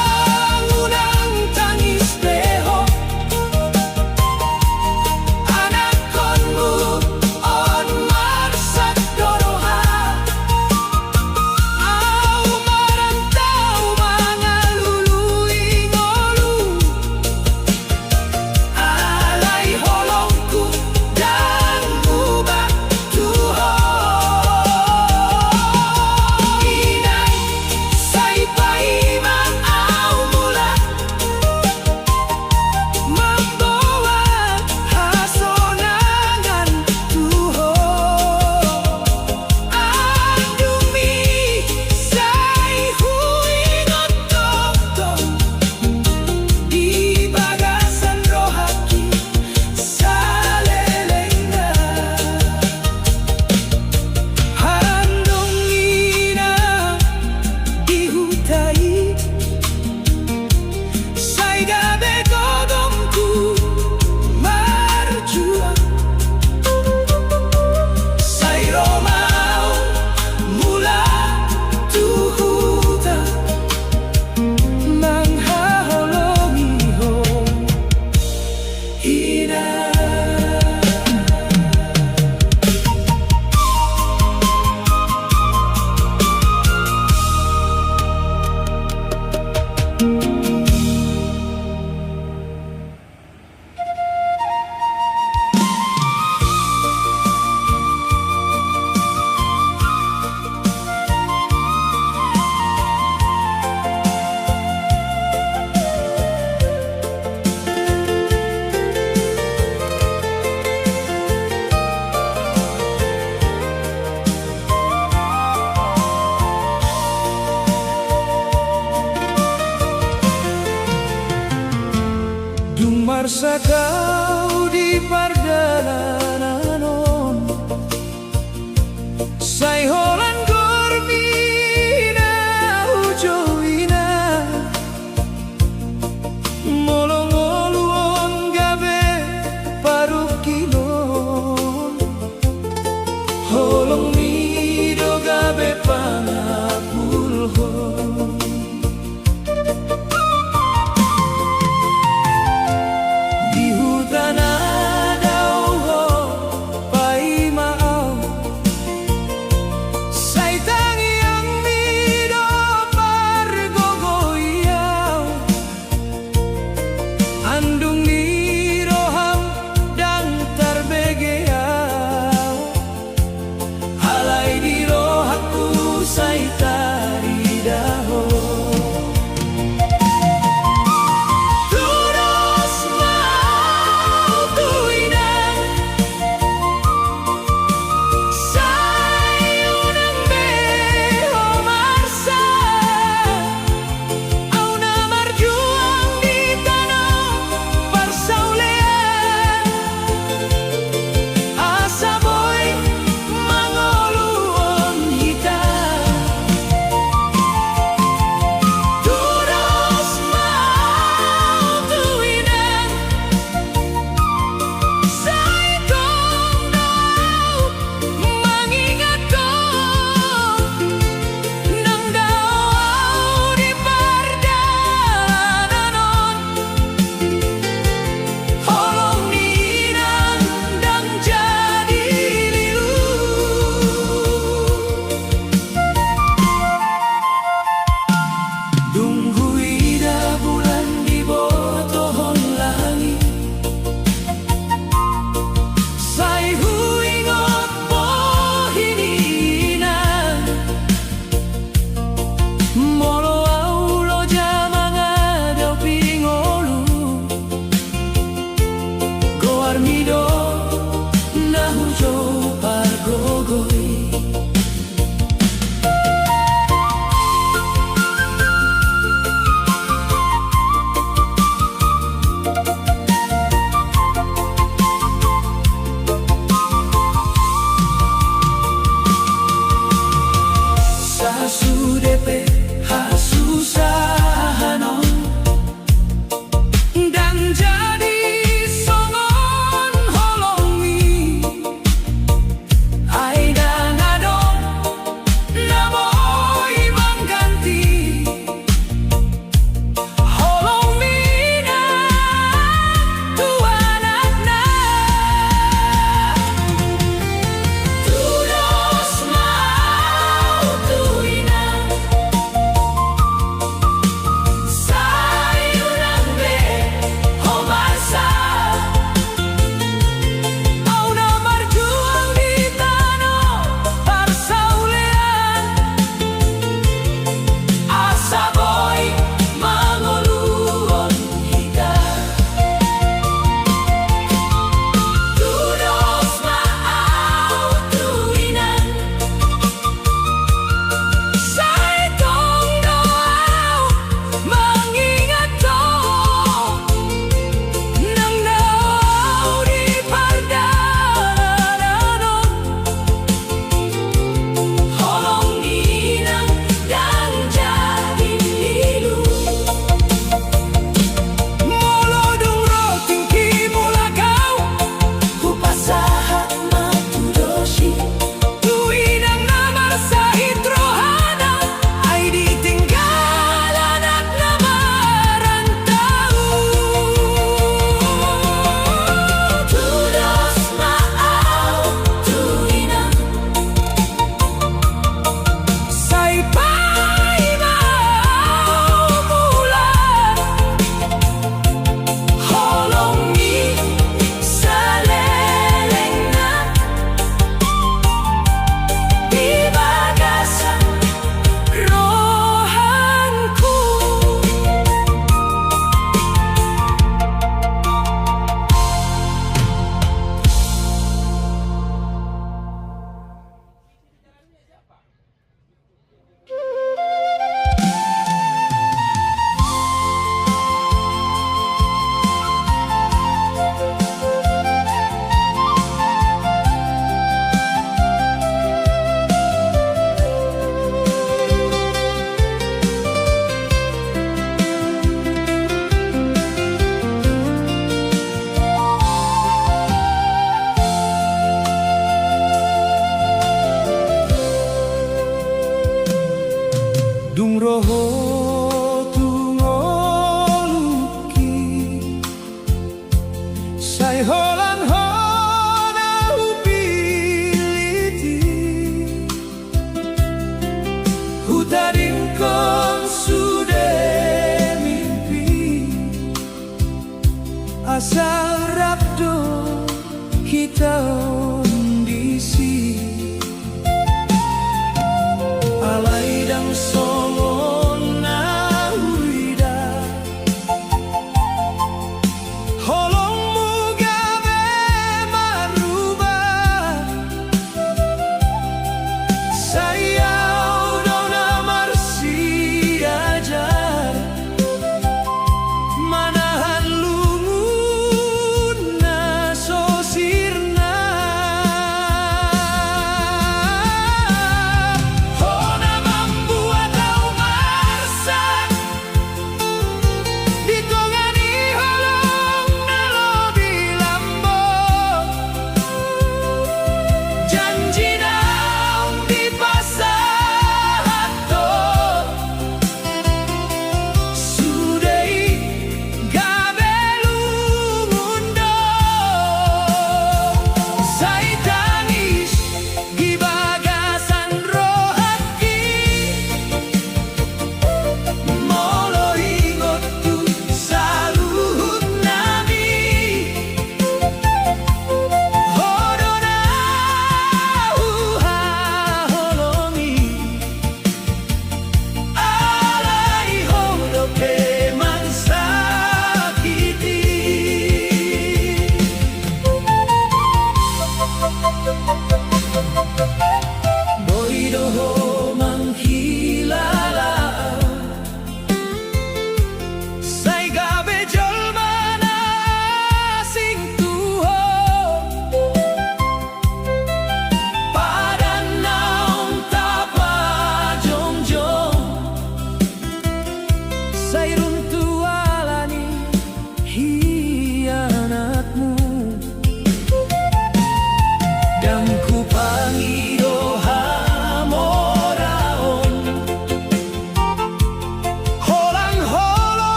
inang-unang tangis beho anak konmu on marsak doroha au marantau mangalului ngolu alai holongku dan bubatu inang saipai mang au mulat mambawa hasonangan tuho andung mi sai huingot tong-tong di bagasan rohaki salelengga handong ina dihutai sai gabe godongku marjuang sai romau mula tuhuta manghaholongi ho ina Marsa kau di pardalanan Sai holan gormina ujowina Molong-oluon gabe parukilon Holong mido gabe pangapulhon Di hutan ada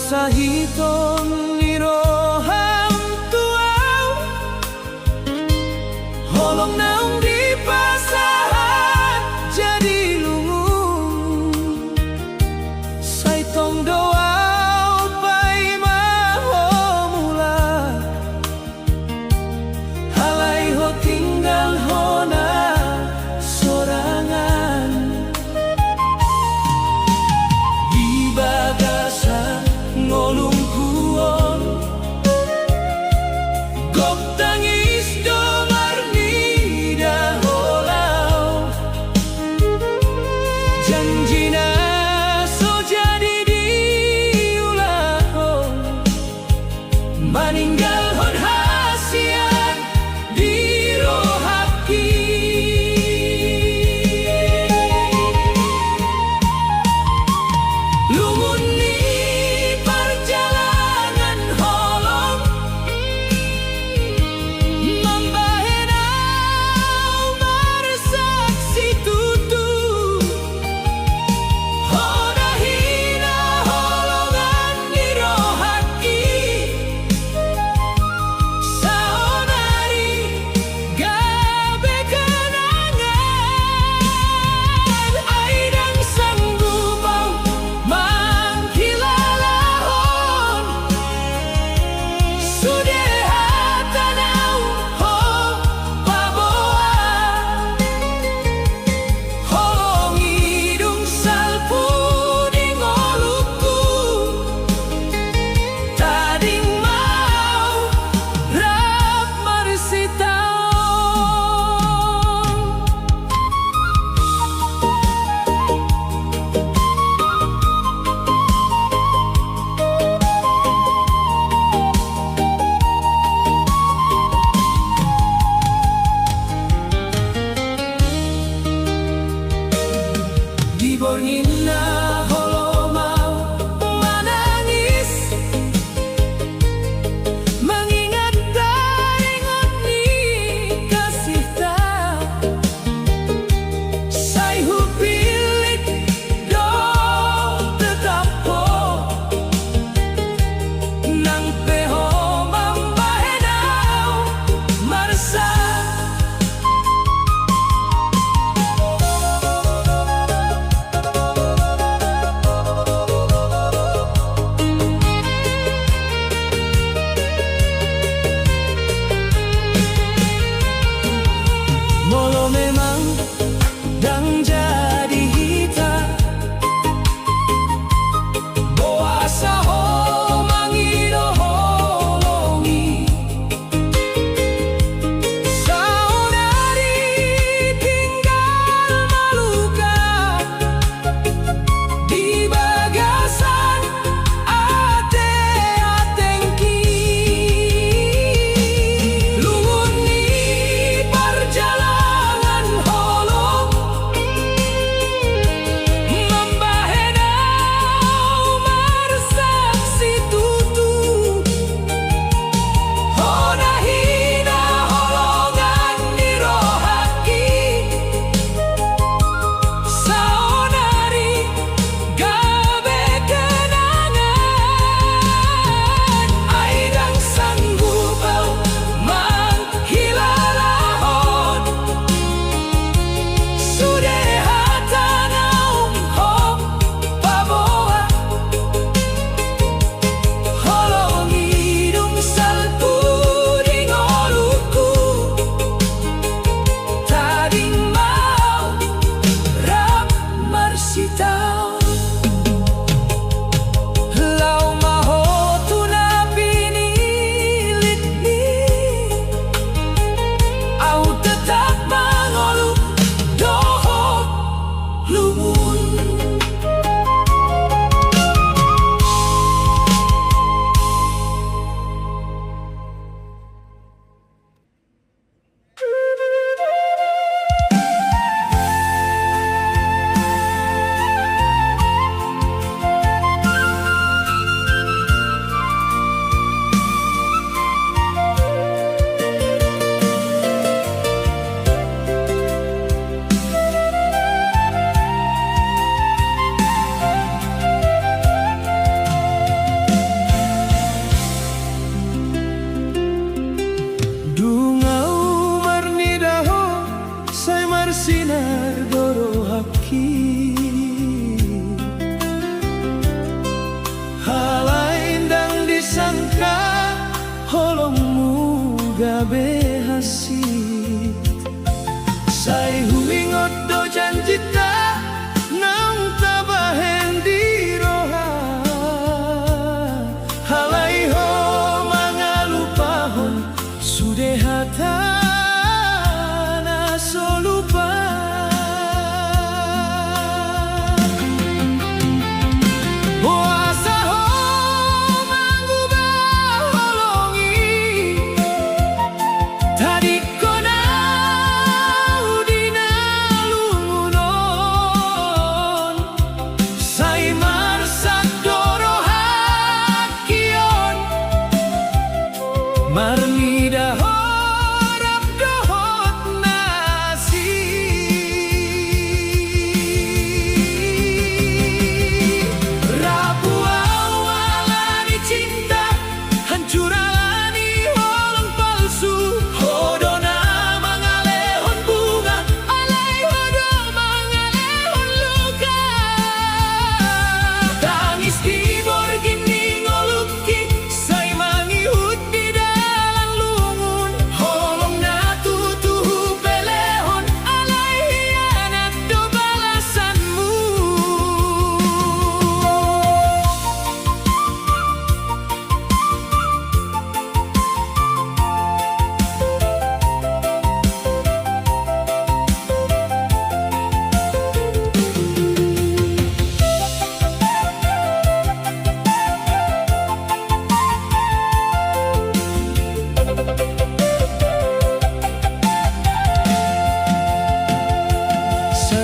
sahiton liroham tuau holong naung di pasahan jadi lungung saitong doau pai mahomula halai ho tinggal hona sorangan di bagasan ngolung kuon gok tangis domar ni daholau janjina so jadi diulah maninggal hon hasian di rohaki lumun ni perjalanan holong membahenau bersaksi tutu hodahina holongan di rohaki saonari gabe kenangan aidang sang gubau mangkilalahon sudeha tanau ho paboa holong hidung salpu di ngoluku tading mau rap marsitaong di bornina holomau menangis mengingat taringot ni kasih tak sai hupilit do tetampo nang peho mambahenau marsa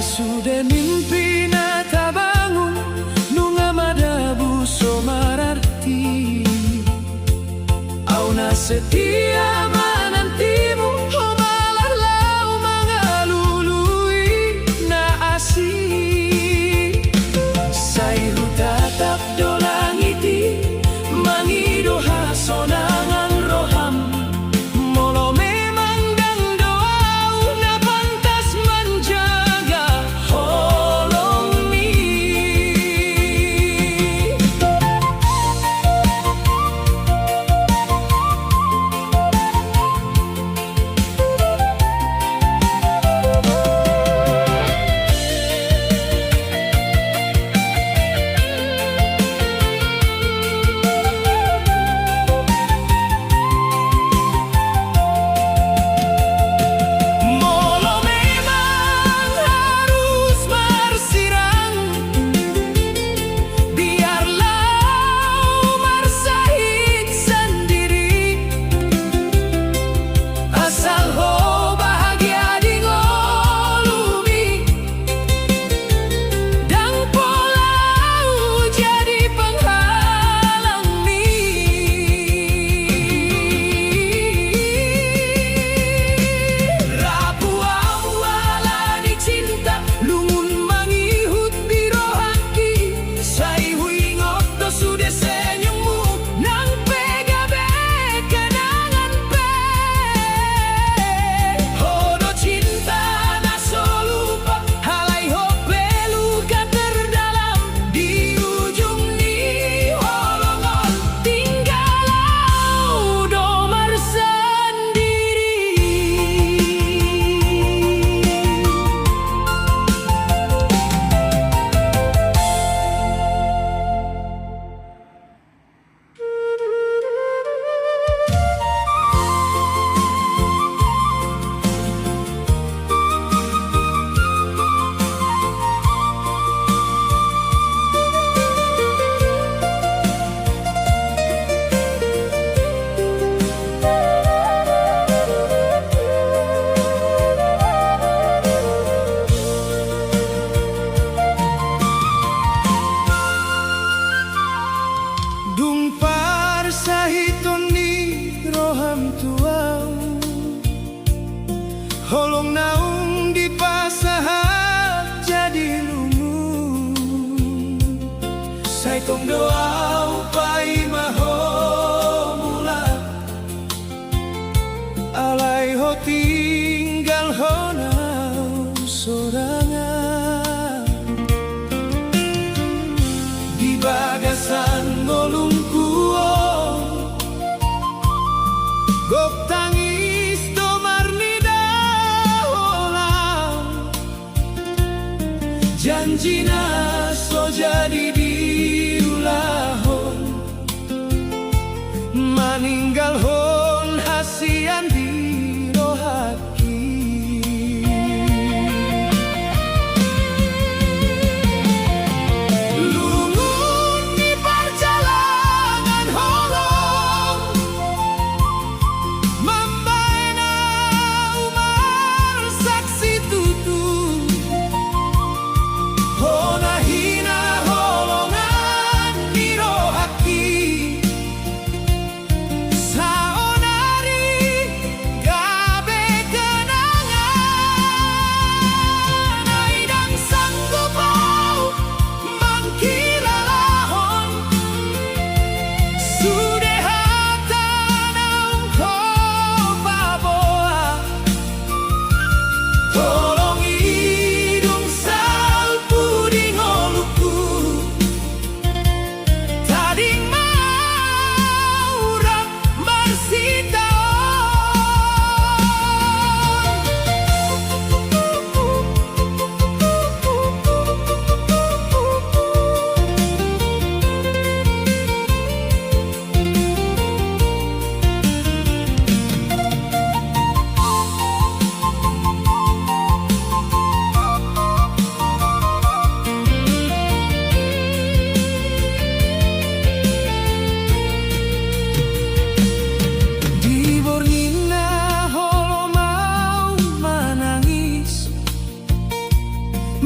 sudah mimpi nata bangun nunga madabu so mararti auna setia menantimu oh malah mengalului na asih sairu tatap dolangiti mangido hasonangan roham molo memang dang doau na pantas menjaga holong mi Molo memang harus bersirang biarlah marsahid sendiri asal ho bahagia di ngolumi dan polau jadi penghalang mi rapu awala di cinta lungun mangihut biro haki sai huingot to sudah senyummu nang pegabe kenangan pe hodo cinta na solupa halai ho peluka terdalam di ujung ni holongon tinggalau domar sendiri. Dung par sahiton ni roham tuau holong naung di pasahat jadi lungu sai tong doau pai maho mula alai ho tinggal ho nau sorangan di bagasan ngolungkuo gok tangis domar nida holang janjina so jadi diulahon maninggal hon hasian di rohaki lungun di perjalanan holong membaena umar saksi tutu hona hina holongan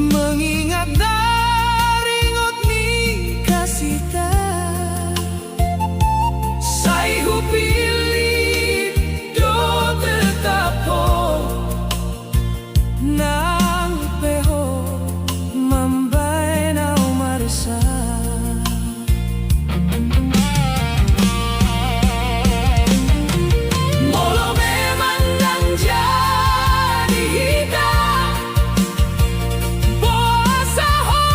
mengingat dari ngot ni kasita sai hu pilih do tetap ho nang peho mambai na umarsa molo memang nang jadi hita bosa ho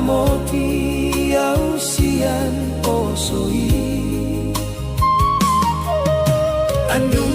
mo tiyaw siyan osoi Andung